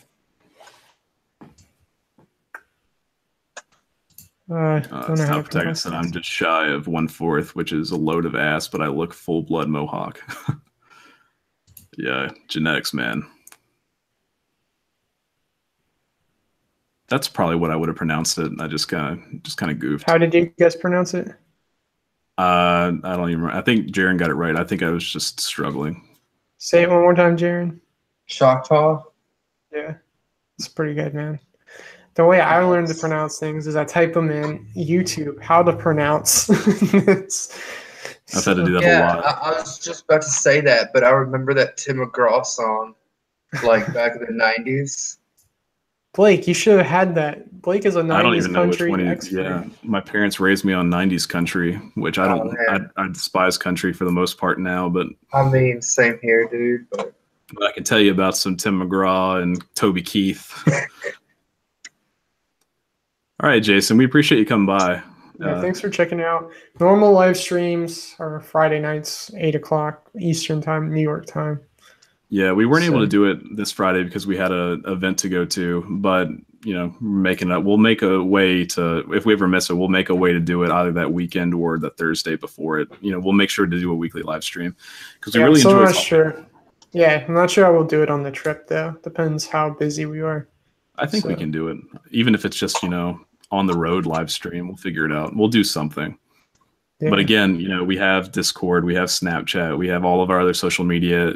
Don't know how to pronounce said, I'm just shy of 1/4, which is a load of ass, but I look full blood Mohawk. Yeah, genetics, man. That's probably what I would have pronounced it. I just kind of goofed. How did you guys pronounce it? I don't even remember. I think Jaren got it right. I think I was just struggling. Say it one more time, Jaren. Choctaw. Yeah, it's pretty good, man. The way I learned to pronounce things is I type them in YouTube, how to pronounce. I've had to do that a lot. I was just about to say that, but I remember that Tim McGraw song, like back in the 90s. Blake, you should have had that. Blake is a 90s I don't even know which country one expert. Yeah, my parents raised me on 90s country, which I don't. I despise country for the most part now, but I mean, same here, dude. But I can tell you about some Tim McGraw and Toby Keith. All right, Jason, we appreciate you coming by. Yeah, thanks for checking out. Normal live streams are Friday nights, 8 o'clock Eastern time, New York time. Yeah, we weren't able to do it this Friday because we had an event to go to, but we'll make a way to, if we ever miss it, we'll make a way to do it either that weekend or the Thursday before it. We'll make sure to do a weekly live stream because we really enjoy it. Sure. Yeah, I'm not sure I will do it on the trip though. Depends how busy we are. I think we can do it, even if it's just on the road live stream. We'll figure it out. We'll do something. Yeah. But again, we have Discord, we have Snapchat, we have all of our other social media.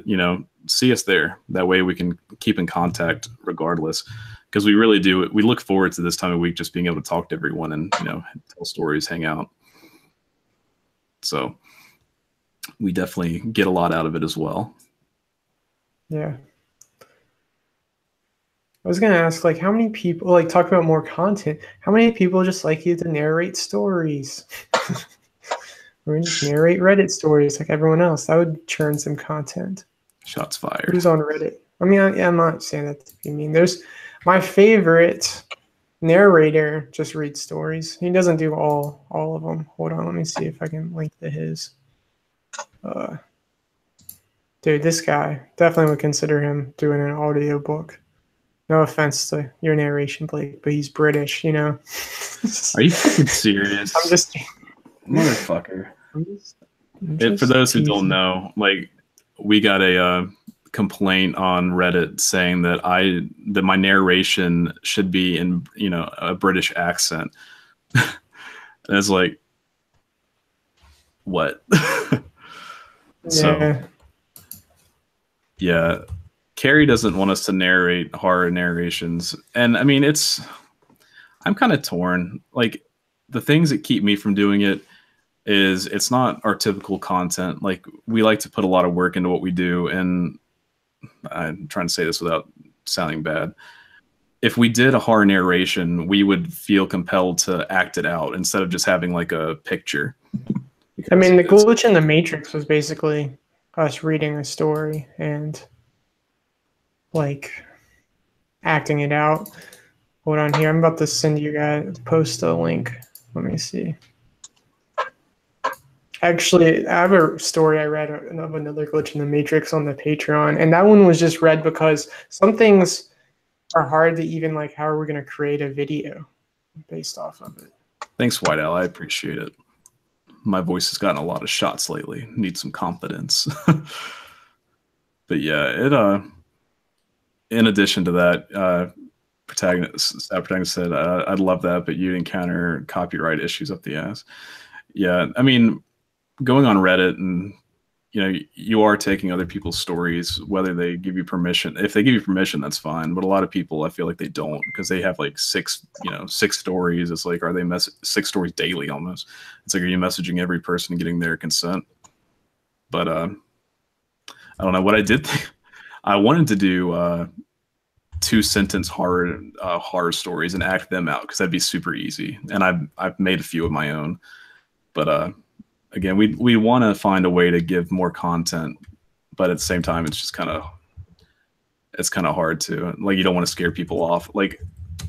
See us there. That way we can keep in contact regardless. because we really do. We look forward to this time of week, just being able to talk to everyone and, you know, tell stories, hang out. So we definitely get a lot out of it as well. Yeah. I was gonna ask, like, how many people, like, talk about more content? How many people just like you to narrate stories? Or just narrate Reddit stories like everyone else? That would churn some content. Shots fired. Who's on Reddit? I mean, I'm not saying that to be mean. There's my favorite narrator just reads stories. He doesn't do all of them. Hold on, let me see if I can link to his. Dude, this guy, definitely would consider him doing an audio book. No offense to your narration, Blake, but he's British, you know? Are you fucking serious? I'm just... Motherfucker. I'm just For those who teasing. don't know, like, we got a complaint on Reddit saying that my narration should be in, you know, a British accent. And it's like, what? So, yeah. Carrie doesn't want us to narrate horror narrations. And I mean, I'm kind of torn. Like, the things that keep me from doing it is it's not our typical content. Like, we like to put a lot of work into what we do. And I'm trying to say this without sounding bad. If we did a horror narration, we would feel compelled to act it out instead of just having like a picture. I mean, the glitch in the Matrix was basically us reading a story and like acting it out. Hold on here. I'm about to send you guys, post a link. Let me see. Actually, I have a story I read of another glitch in the Matrix on the Patreon, and that one was just read because some things are hard to even, like, how are we going to create a video based off of it? Thanks, White Owl. I appreciate it. My voice has gotten a lot of shots lately. Need some confidence. But yeah, it in addition to that, protagonist said, I'd love that, but you'd encounter copyright issues up the ass. Yeah, I mean, going on Reddit and, you know, you are taking other people's stories, whether they give you permission. If they give you permission, that's fine. But a lot of people, I feel like they don't, because they have like six stories. It's like, are they 6 stories daily almost? It's like, are you messaging every person and getting their consent? But I don't know what I did. I wanted to do 2-sentence horror stories and act them out because that'd be super easy. And I've made a few of my own, but again, we want to find a way to give more content, but at the same time, it's just kind of hard to, like, you don't want to scare people off. Like,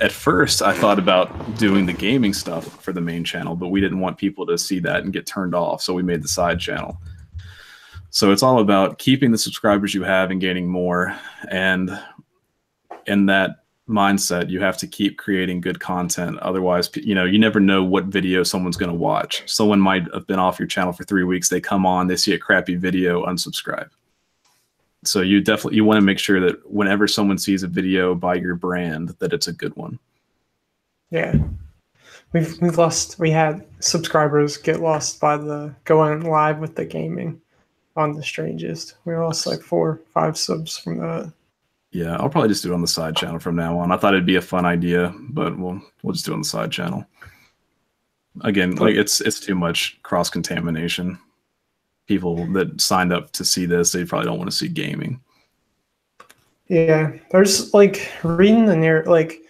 at first, I thought about doing the gaming stuff for the main channel, but we didn't want people to see that and get turned off, so we made the side channel. So it's all about keeping the subscribers you have and gaining more, and in that mindset, you have to keep creating good content. Otherwise, you know, you never know what video someone's going to watch. Someone might have been off your channel for 3 weeks. They come on, they see a crappy video, unsubscribe. So you want to make sure that whenever someone sees a video by your brand, that it's a good one. Yeah. We had subscribers get lost by the going live with the gaming on the Strangest. We lost like 4 or 5 subs from that. Yeah, I'll probably just do it on the side channel from now on. I thought it'd be a fun idea, but we'll just do it on the side channel. Again, like, it's too much cross-contamination. People that signed up to see this, they probably don't want to see gaming. Yeah, there's, like, reading the narrative, like,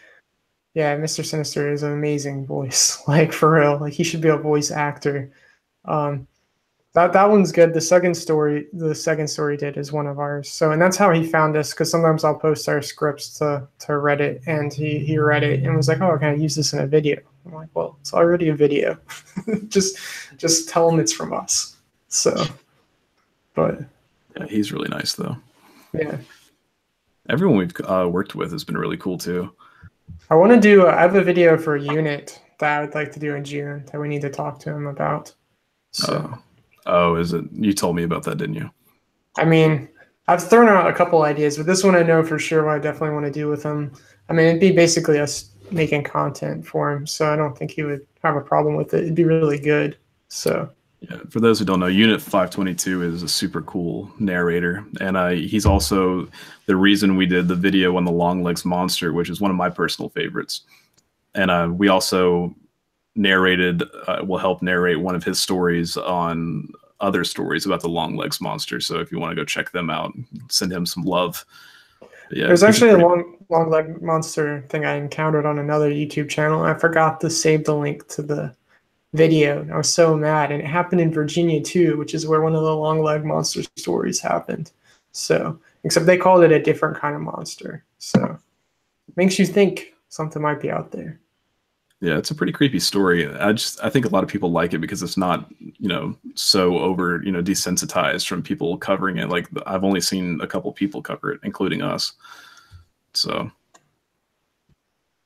yeah, Mr. Sinister is an amazing voice, like, for real. Like, he should be a voice actor. That one's good. The second story did is one of ours. So, and that's how he found us, because sometimes I'll post our scripts to Reddit, and he read it and was like, "Oh, can I use this in a video?" I'm like, "Well, it's already a video. just tell him it's from us." So, but yeah, he's really nice though. Yeah, everyone we've worked with has been really cool too. I want to do. I have a video for a unit that I would like to do in June that we need to talk to him about. So. Oh, is it? You told me about that, didn't you? I mean, I've thrown out a couple ideas, but this one I know for sure what I definitely want to do with him. I mean, it'd be basically us making content for him, so I don't think he would have a problem with it. It'd be really good. So, Yeah, for those who don't know, Unit 522 is a super cool narrator, and he's also the reason we did the video on the Long Legs Monster, which is one of my personal favorites. And we also narrated, will help narrate one of his stories on other stories about the Long Legs Monster. So if you want to go check them out, send him some love. But yeah, There's actually a long leg monster thing I encountered on another YouTube channel. I forgot to save the link to the video. I was so mad, and it happened in Virginia too, which is where one of the long leg monster stories happened. So, except they called it a different kind of monster. So, makes you think something might be out there. Yeah, it's a pretty creepy story. I think a lot of people like it because it's not, so over, desensitized from people covering it. Like I've only seen a couple people cover it, including us. So,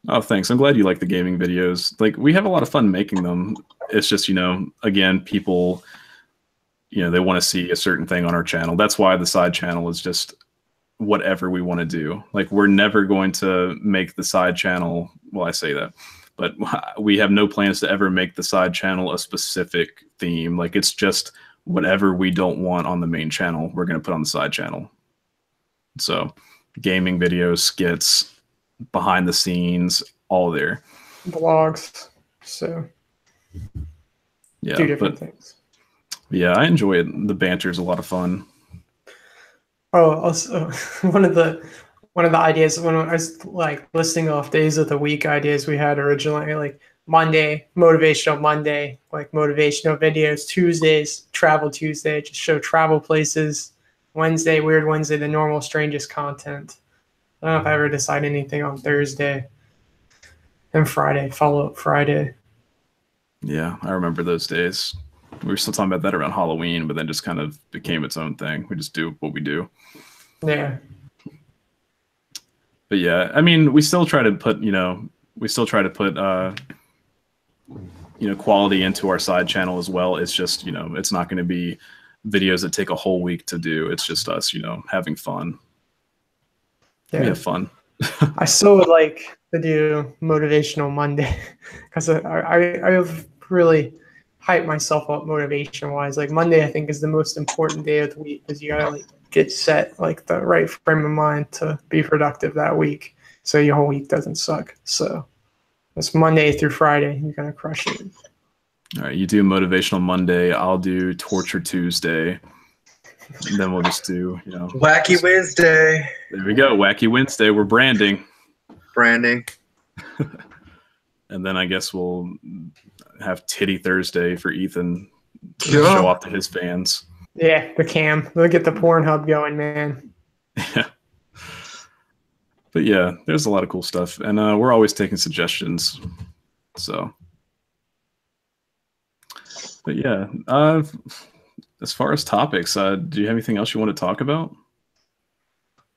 oh, thanks. I'm glad you like the gaming videos. Like we have a lot of fun making them. It's just, again, people, they want to see a certain thing on our channel. That's why the side channel is just whatever we want to do. Like we're never going to make the side channel. Well, I say that, but we have no plans to ever make the side channel a specific theme. Like it's just whatever we don't want on the main channel, we're going to put on the side channel. So gaming videos, skits, behind the scenes, all there. Vlogs. So yeah, two different things. Yeah, I enjoy it. The banter is a lot of fun. Oh, also one of the ideas when I was like listing off days of the week ideas we had originally, like Monday, motivational Monday, like motivational videos. Tuesdays, travel Tuesday, just show travel places. Wednesday, weird Wednesday, the normal strangest content. I don't know if I ever decide anything on Thursday. And Friday, follow up Friday. Yeah, I remember those days. We were still talking about that around Halloween, but then just kind of became its own thing. We just do what we do. Yeah. But yeah, I mean, we still try to put, quality into our side channel as well. It's just, it's not going to be videos that take a whole week to do. It's just us, having fun. Yeah. We have fun. I still would like to do motivational Monday because I've really hyped myself up motivation wise. Like Monday, I think is the most important day of the week because you gotta get set like the right frame of mind to be productive that week, so your whole week doesn't suck. So it's Monday through Friday. You're gonna crush it. All right, you do motivational Monday. I'll do torture Tuesday. And then we'll just do, Wacky Wednesday. There we go. Wacky Wednesday. We're branding. And then I guess we'll have Titty Thursday for Ethan to show off to his fans. Yeah, the cam. Look at the Pornhub going, man. Yeah. But yeah, there's a lot of cool stuff. And we're always taking suggestions. So. But yeah. As far as topics, do you have anything else you want to talk about?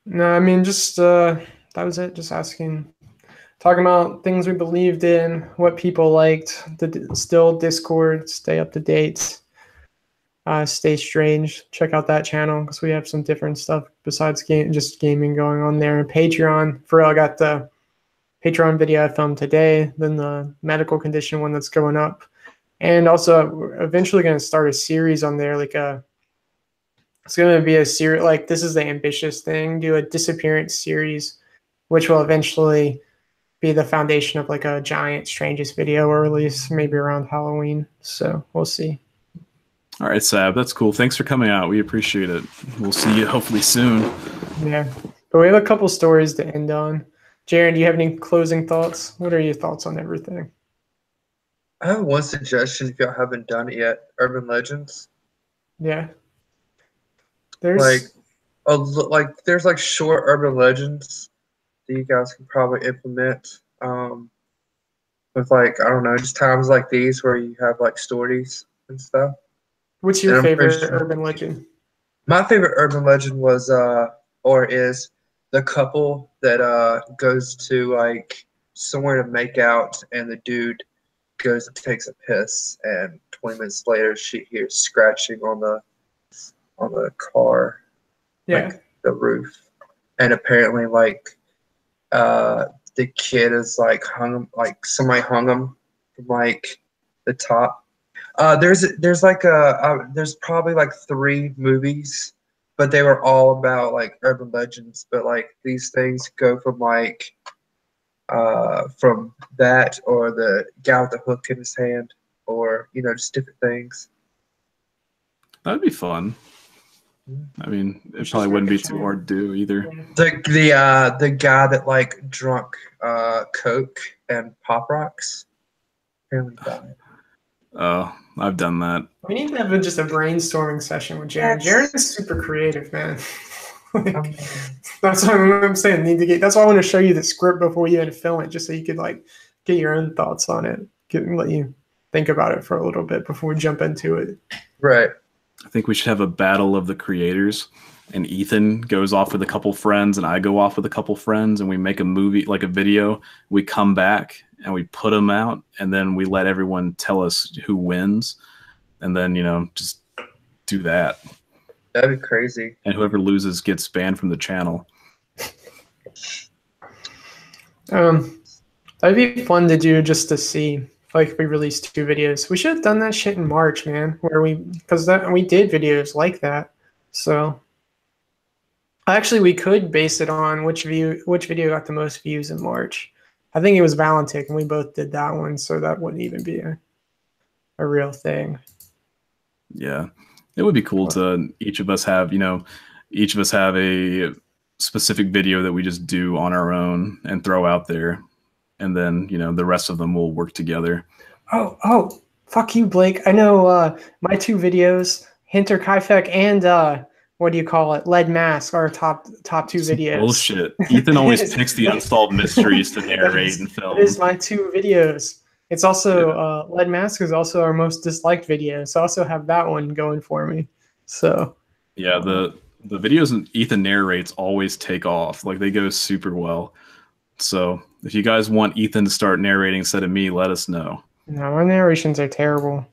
No, I mean, just that was it. Just talking about things we believed in, what people liked, still Discord, stay up to date, stay strange. Check out that channel because we have some different stuff besides just gaming going on there. And Patreon, for real, I got the Patreon video I filmed today, then the medical condition one that's going up. And also, we're eventually going to start a series on there. It's going to be a series. Like, this is the ambitious thing. Do a disappearance series, which will eventually be the foundation of like a giant Strangest video or release, maybe around Halloween. So we'll see. All right, Sab, that's cool. Thanks for coming out. We appreciate it. We'll see you hopefully soon. Yeah, but we have a couple stories to end on. Jaron, do you have any closing thoughts? What are your thoughts on everything? I have one suggestion if y'all haven't done it yet. Urban Legends. Yeah. There's there's short urban legends that you guys can probably implement. With I don't know, just times like these where you have stories and stuff. What's your favorite urban legend? My favorite urban legend was is the couple that goes to somewhere to make out, and the dude goes and takes a piss, and 20 minutes later she hears scratching on the car, the roof, and apparently the kid is hung him, somebody hung him from the top. There's like there's probably like 3 movies, but they were all about like urban legends. But like these things go from that or the guy with the hook in his hand, or just different things. That'd be fun. I mean, it probably wouldn't be too hard to do either. The guy that like drunk Coke and Pop Rocks apparently died. Oh, I've done that. We need to have just a brainstorming session with Jared. Jared is super creative, man. That's what I'm saying. That's why I want to show you the script before you even film it, just so you could like get your own thoughts on it. Let you think about it for a little bit before we jump into it. Right. I think we should have a battle of the creators, and Ethan goes off with a couple friends, and I go off with a couple friends, and we make a movie, like a video. We come back and we put them out, and then we let everyone tell us who wins, and then just do that. That'd be crazy. And whoever loses gets banned from the channel. That'd be fun to do just to see. Like we released 2 videos. We should have done that shit in March, man. Because we did videos like that. So actually, we could base it on which video got the most views in March. I think it was Valentic, and we both did that one, so that wouldn't even be a real thing. Yeah, it would be cool to each of us have a specific video that we just do on our own and throw out there. And then, the rest of them will work together. Oh, fuck you, Blake. I know my 2 videos, Hinter Kaifek and what do you call it? Lead Mask are top 2 videos. Bullshit. Ethan always picks the unsolved mysteries to narrate and film. It is my 2 videos. It's also Lead Mask is also our most disliked video. So I also have that one going for me. So yeah, the videos Ethan narrates always take off. Like they go super well. So if you guys want Ethan to start narrating instead of me, let us know. No, my narrations are terrible.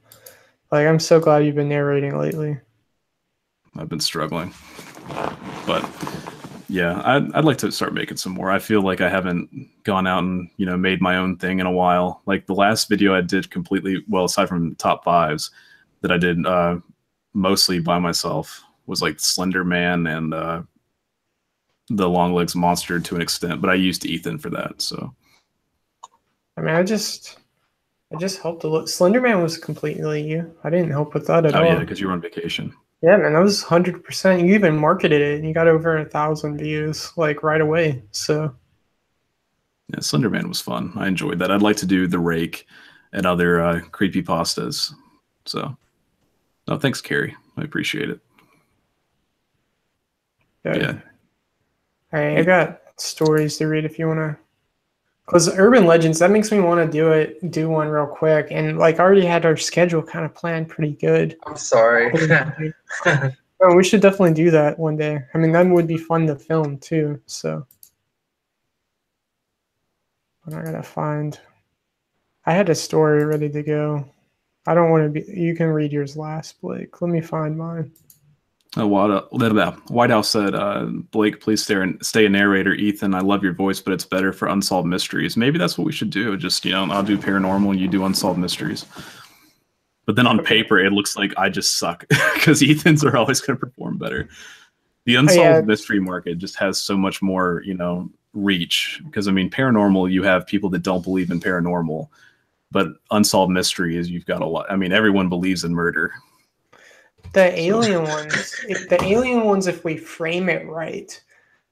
Like, I'm so glad you've been narrating lately. I've been struggling. But yeah, I'd like to start making some more. I feel like I haven't gone out and, made my own thing in a while. Like the last video I did completely, well, aside from top 5s that I did mostly by myself, was like Slender Man and the Long Legs Monster to an extent, but I used Ethan for that. So, I mean, I just helped a lot. Slenderman was completely you. I didn't help with that at all. Oh yeah, because you were on vacation. Yeah, man, that was 100%. You even marketed it, and you got over 1,000 views like right away. So, yeah, Slenderman was fun. I enjoyed that. I'd like to do The Rake and other creepypastas. So, no, thanks, Carrie. I appreciate it. Yeah. All right, I got stories to read if you want to. Because Urban Legends, that makes me want to do one real quick. And like I already had our schedule kind of planned pretty good. I'm sorry. Oh, we should definitely do that one day. I mean, that would be fun to film too. So I gotta find. I had a story ready to go. I don't want to be. You can read yours last, Blake. Let me find mine. White House said, Blake, please stay a narrator. Ethan, I love your voice, but it's better for unsolved mysteries. Maybe that's what we should do. Just, I'll do paranormal and you do unsolved mysteries. But then on paper, it looks like I just suck because Ethan's are always going to perform better. The unsolved mystery market just has so much more, reach. Because, I mean, paranormal, you have people that don't believe in paranormal. But unsolved mysteries, you've got a lot. I mean, everyone believes in murder. The alien ones, if we frame it right,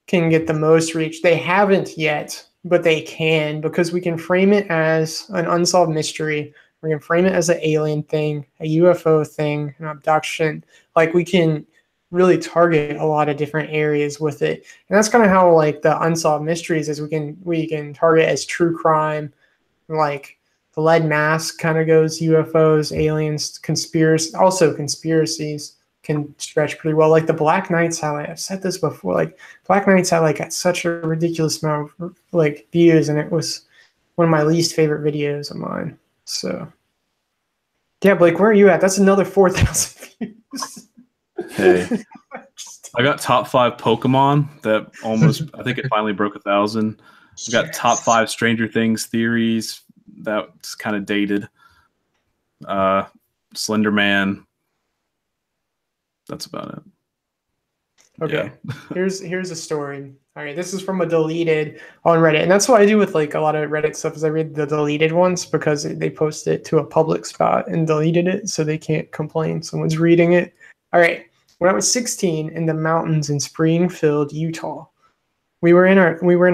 can get the most reach. They haven't yet, but they can, because we can frame it as an unsolved mystery. We can frame it as an alien thing, a UFO thing, an abduction. Like we can really target a lot of different areas with it. And that's kind of how like the unsolved mysteries is we can target as true crime, like the Lead Mask kind of goes UFOs, aliens, conspiracies can stretch pretty well. Like the Black Knights, I've said this before, like Black Knights had like such a ridiculous amount of like views, and it was one of my least favorite videos of mine. So yeah, Blake, where are you at? That's another 4,000 views. Hey, I got top 5 Pokemon that I think it finally broke 1,000. I got top 5 Stranger Things theories. That's kind of dated. Slender Man. That's about it. Okay. Yeah. here's a story. All right, this is from a deleted on Reddit, and that's what I do with like a lot of Reddit stuff. Is I read the deleted ones because they post it to a public spot and deleted it, so they can't complain. Someone's reading it. All right. When I was 16 in the mountains in Springfield, Utah, we were in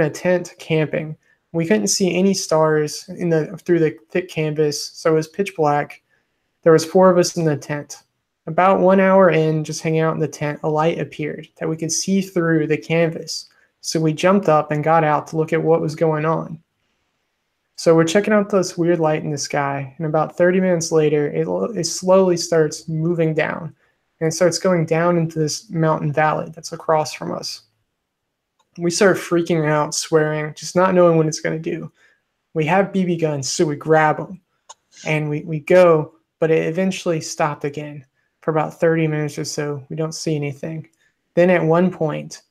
a tent camping. We couldn't see any stars through the thick canvas, so it was pitch black. There was 4 of us in the tent. About 1 hour in, just hanging out in the tent, a light appeared that we could see through the canvas. So we jumped up and got out to look at what was going on. So we're checking out this weird light in the sky, and about 30 minutes later, it slowly starts moving down, and it starts going down into this mountain valley that's across from us. We start freaking out, swearing, just not knowing what it's going to do. We have BB guns, so we grab them, and we go, but it eventually stopped again. For about 30 minutes or so, we don't see anything. Then at one point,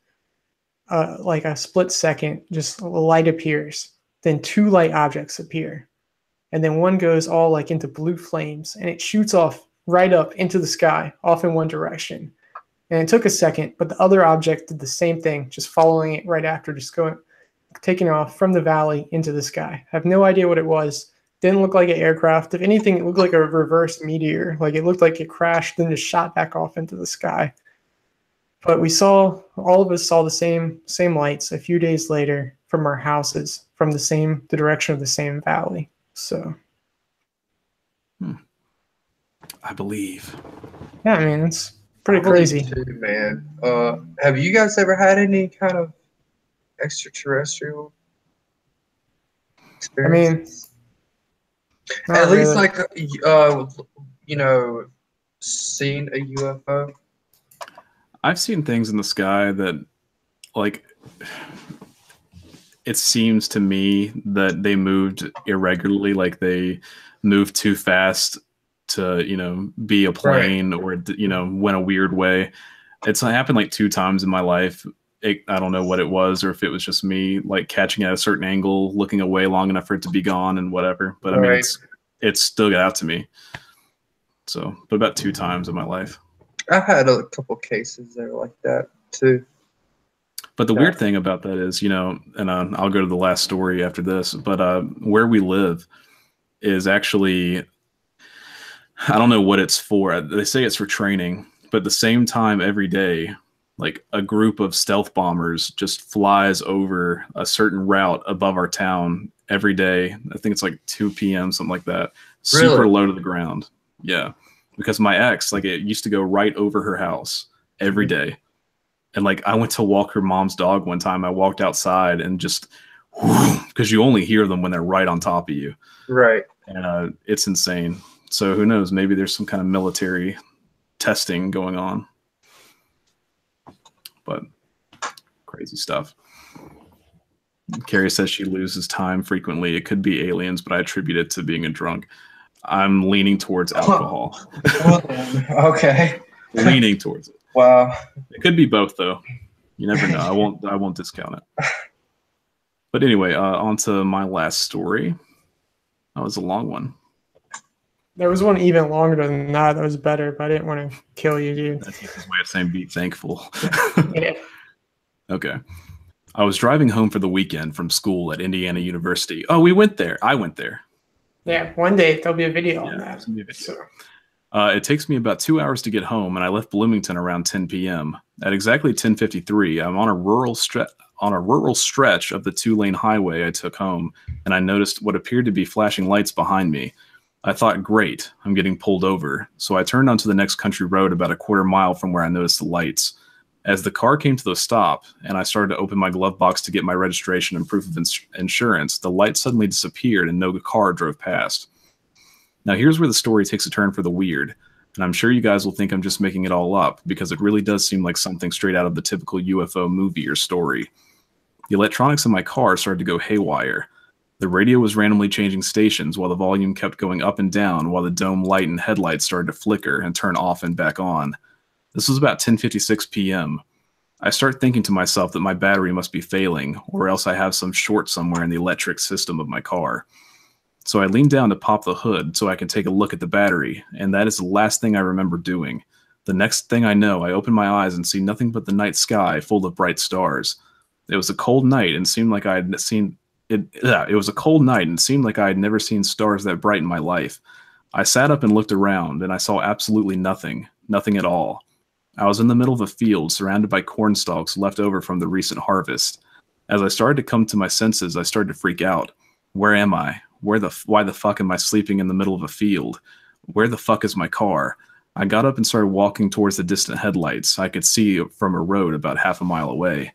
like a split second, just a light appears. Then 2 light objects appear. And then one goes all like into blue flames, and it shoots off right up into the sky, off in one direction. And it took a second, but the other object did the same thing, just following it right after, just taking off from the valley into the sky. I have no idea what it was. Didn't look like an aircraft. If anything, it looked like a reverse meteor. Like it looked like it crashed, then just shot back off into the sky. But all of us saw the same lights a few days later from our houses, from the direction of the same valley. So, I believe. Yeah, I mean, it's pretty crazy. Too, man. Have you guys ever had any kind of extraterrestrial experience? I mean, at least really. Seen a UFO. I've seen things in the sky that, like, it seems to me that they moved irregularly, like they moved too fast to, be a plane, right, or, went a weird way. It's happened like 2 times in my life. I don't know what it was, or if it was just me like catching at a certain angle, looking away long enough for it to be gone and whatever. But I mean, it's still got out to me. So, but about 2 times in my life. I've had a couple cases that are like that too. But the weird thing about that is, and I'll go to the last story after this, but where we live is actually, I don't know what it's for. They say it's for training, but at the same time every day, like a group of stealth bombers just flies over a certain route above our town every day. I think it's like 2 p.m., something like that. Super Really? low to the ground. Yeah. Because my ex, like, it used to go right over her house every day. And like, I went to walk her mom's dog one time. I walked outside and just, because you only hear them when they're right on top of you. Right. And it's insane. So who knows? Maybe there's some kind of military testing going on. But crazy stuff. Carrie says she loses time frequently. It could be aliens, but I attribute it to being a drunk. I'm leaning towards alcohol. Okay. Leaning towards it. Wow. It could be both, though. You never know. I won't discount it. But anyway, on to my last story. That was a long one. There was one even longer than that. That was better, but I didn't want to kill you, dude. That's his way of saying be thankful. Yeah. Okay. I was driving home for the weekend from school at Indiana University. Oh, we went there. I went there. Yeah, one day there'll be a video on that. So. It takes me about 2 hours to get home, and I left Bloomington around 10 p.m. At exactly 10:53, I'm on a rural stretch of the 2-lane highway I took home, and I noticed what appeared to be flashing lights behind me. I thought, great, I'm getting pulled over. So I turned onto the next country road about a quarter mile from where I noticed the lights. As the car came to the stop, and I started to open my glove box to get my registration and proof of insurance, the light suddenly disappeared and no car drove past. Now here's where the story takes a turn for the weird, and I'm sure you guys will think I'm just making it all up, because it really does seem like something straight out of the typical UFO movie or story. The electronics in my car started to go haywire. The radio was randomly changing stations while the volume kept going up and down, while the dome light and headlights started to flicker and turn off and back on. This was about 10:56 p.m. I start thinking to myself that my battery must be failing, or else I have some short somewhere in the electric system of my car. So I leaned down to pop the hood so I can take a look at the battery, and that is the last thing I remember doing. The next thing I know, I open my eyes and see nothing but the night sky full of bright stars. It was a cold night and seemed like I had seen it. Yeah, it was a cold night and seemed like I had never seen stars that bright in my life. I sat up and looked around, and I saw absolutely nothing, nothing at all. I was in the middle of a field surrounded by corn stalks left over from the recent harvest. As I started to come to my senses, I started to freak out. Where am I? Why the fuck am I sleeping in the middle of a field? Where the fuck is my car? I got up and started walking towards the distant headlights I could see from a road about half a mile away.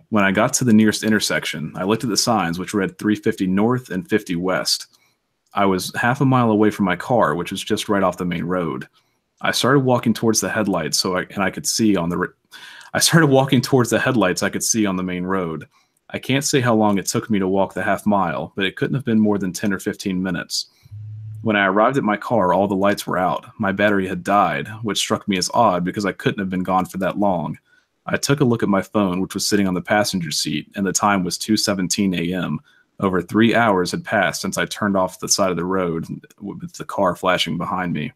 When I got to the nearest intersection, I looked at the signs, which read 350 north and 50 west. I was half a mile away from my car, which was just right off the main road. I started walking towards the headlights I could see on the main road. I can't say how long it took me to walk the half mile, but it couldn't have been more than 10 or 15 minutes. When I arrived at my car, all the lights were out. My battery had died, which struck me as odd because I couldn't have been gone for that long. I took a look at my phone, which was sitting on the passenger seat, and the time was 2:17 a.m. Over 3 hours had passed since I turned off the side of the road with the car flashing behind me.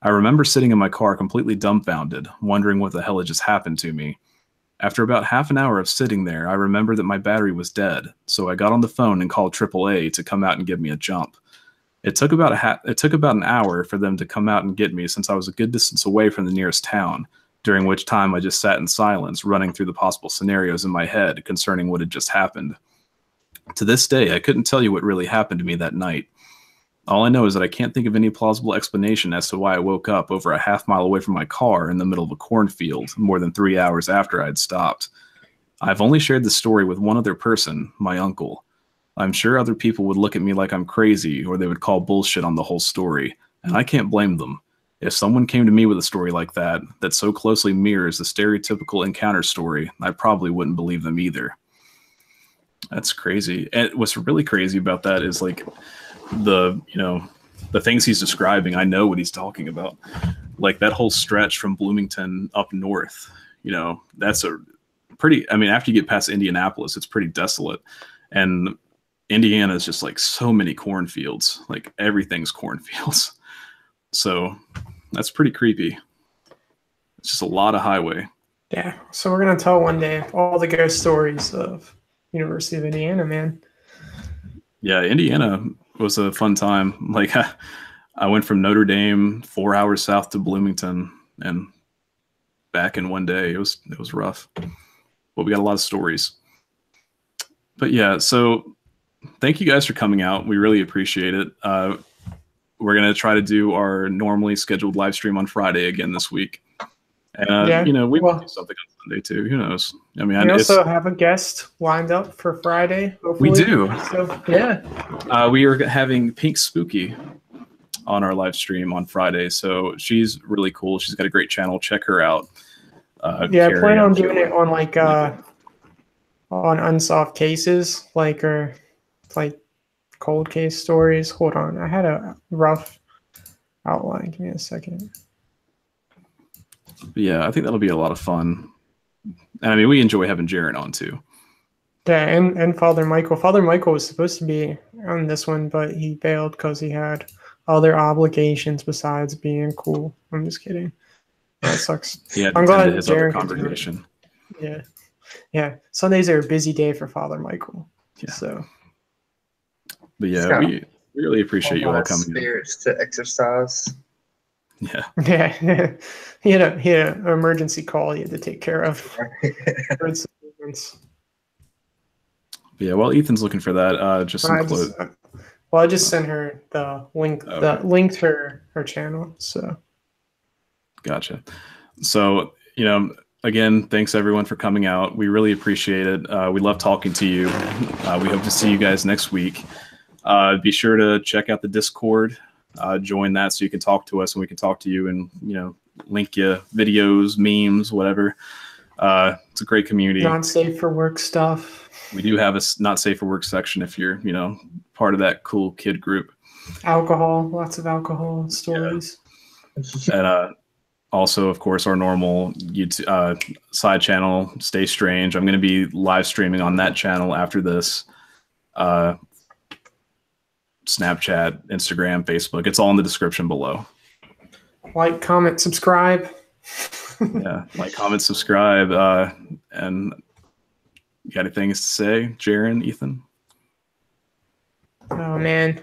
I remember sitting in my car completely dumbfounded, wondering what the hell had just happened to me. After about half an hour of sitting there, I remembered that my battery was dead, so I got on the phone and called AAA to come out and give me a jump. It took about an hour for them to come out and get me since I was a good distance away from the nearest town, during which time I just sat in silence, running through the possible scenarios in my head concerning what had just happened. To this day, I couldn't tell you what really happened to me that night. All I know is that I can't think of any plausible explanation as to why I woke up over a half mile away from my car in the middle of a cornfield more than 3 hours after I had stopped. I've only shared this story with one other person, my uncle. I'm sure other people would look at me like I'm crazy, or they would call bullshit on the whole story, and I can't blame them. If someone came to me with a story like that so closely mirrors the stereotypical encounter story, I probably wouldn't believe them either. That's crazy. And what's really crazy about that is like the things he's describing, I know what he's talking about. Like that whole stretch from Bloomington up north, that's a pretty, after you get past Indianapolis, it's pretty desolate. And Indiana is just like so many cornfields, like everything's cornfields. So that's pretty creepy. It's just a lot of highway. Yeah. So we're going to tell one day all the ghost stories of University of Indiana, man. Yeah. Indiana was a fun time. Like I went from Notre Dame 4 hours south to Bloomington and back in one day. It was rough, but we got a lot of stories. But yeah, so thank you guys for coming out. We really appreciate it. We're going to try to do our normally scheduled live stream on Friday again this week. And, we might do something on Sunday too. Who knows? We also have a guest lined up for Friday. Hopefully. We do. So, yeah. We are having Pink Spooky on our live stream on Friday. So she's really cool. She's got a great channel. Check her out. I plan on doing it on on unsolved cases, like cold case stories. Hold on. I had a rough outline. Give me a second. Yeah, I think that'll be a lot of fun. And we enjoy having Jaron on too. Yeah, and Father Michael. Father Michael was supposed to be on this one, but he bailed because he had other obligations besides being cool. I'm just kidding. That sucks. Yeah, I'm glad his Jaron other congregation. Yeah. Yeah. Sundays are a busy day for Father Michael. Yeah. So. But yeah, we really appreciate you all coming. Spirits to exercise. Yeah. Yeah. he had an emergency call he had to take care of. Yeah, while Ethan's looking for that, just some clothes. I just sent her the link, the link to her channel. So. Gotcha. So, again, thanks everyone for coming out. We really appreciate it. We love talking to you. We hope to see you guys next week. Be sure to check out the Discord. Join that so you can talk to us and we can talk to you and, link you videos, memes, whatever. It's a great community. Not safe for work stuff. We do have a not safe for work section if you're, part of that cool kid group. Alcohol, lots of alcohol stories. Yeah. And also, of course, our normal YouTube side channel, Stay Strange. I'm going to be live streaming on that channel after this. Snapchat, Instagram, Facebook. It's all in the description below. Like, comment, subscribe. Yeah, like, comment, subscribe, and you got any things to say, Jaron, Ethan? Oh man,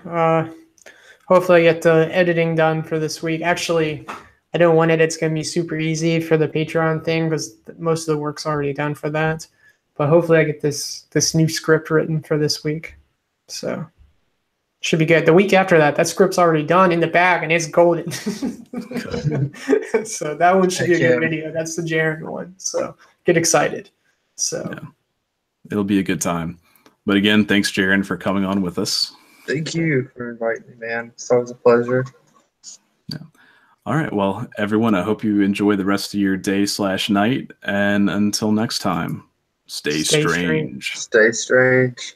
hopefully I get the editing done for this week. Actually, I know one edit's gonna be super easy for the Patreon thing because most of the work's already done for that. But hopefully I get this new script written for this week, so should be good. The week after that script's already done in the bag and it's golden. So that one should be a good video. That's the Jaron one. So get excited. So yeah, it'll be a good time. But again, thanks, Jaron, for coming on with us. Thank you for inviting me, man. It's always a pleasure. Yeah. All right. Well, everyone, I hope you enjoy the rest of your day/night. And until next time, stay strange. Stay strange.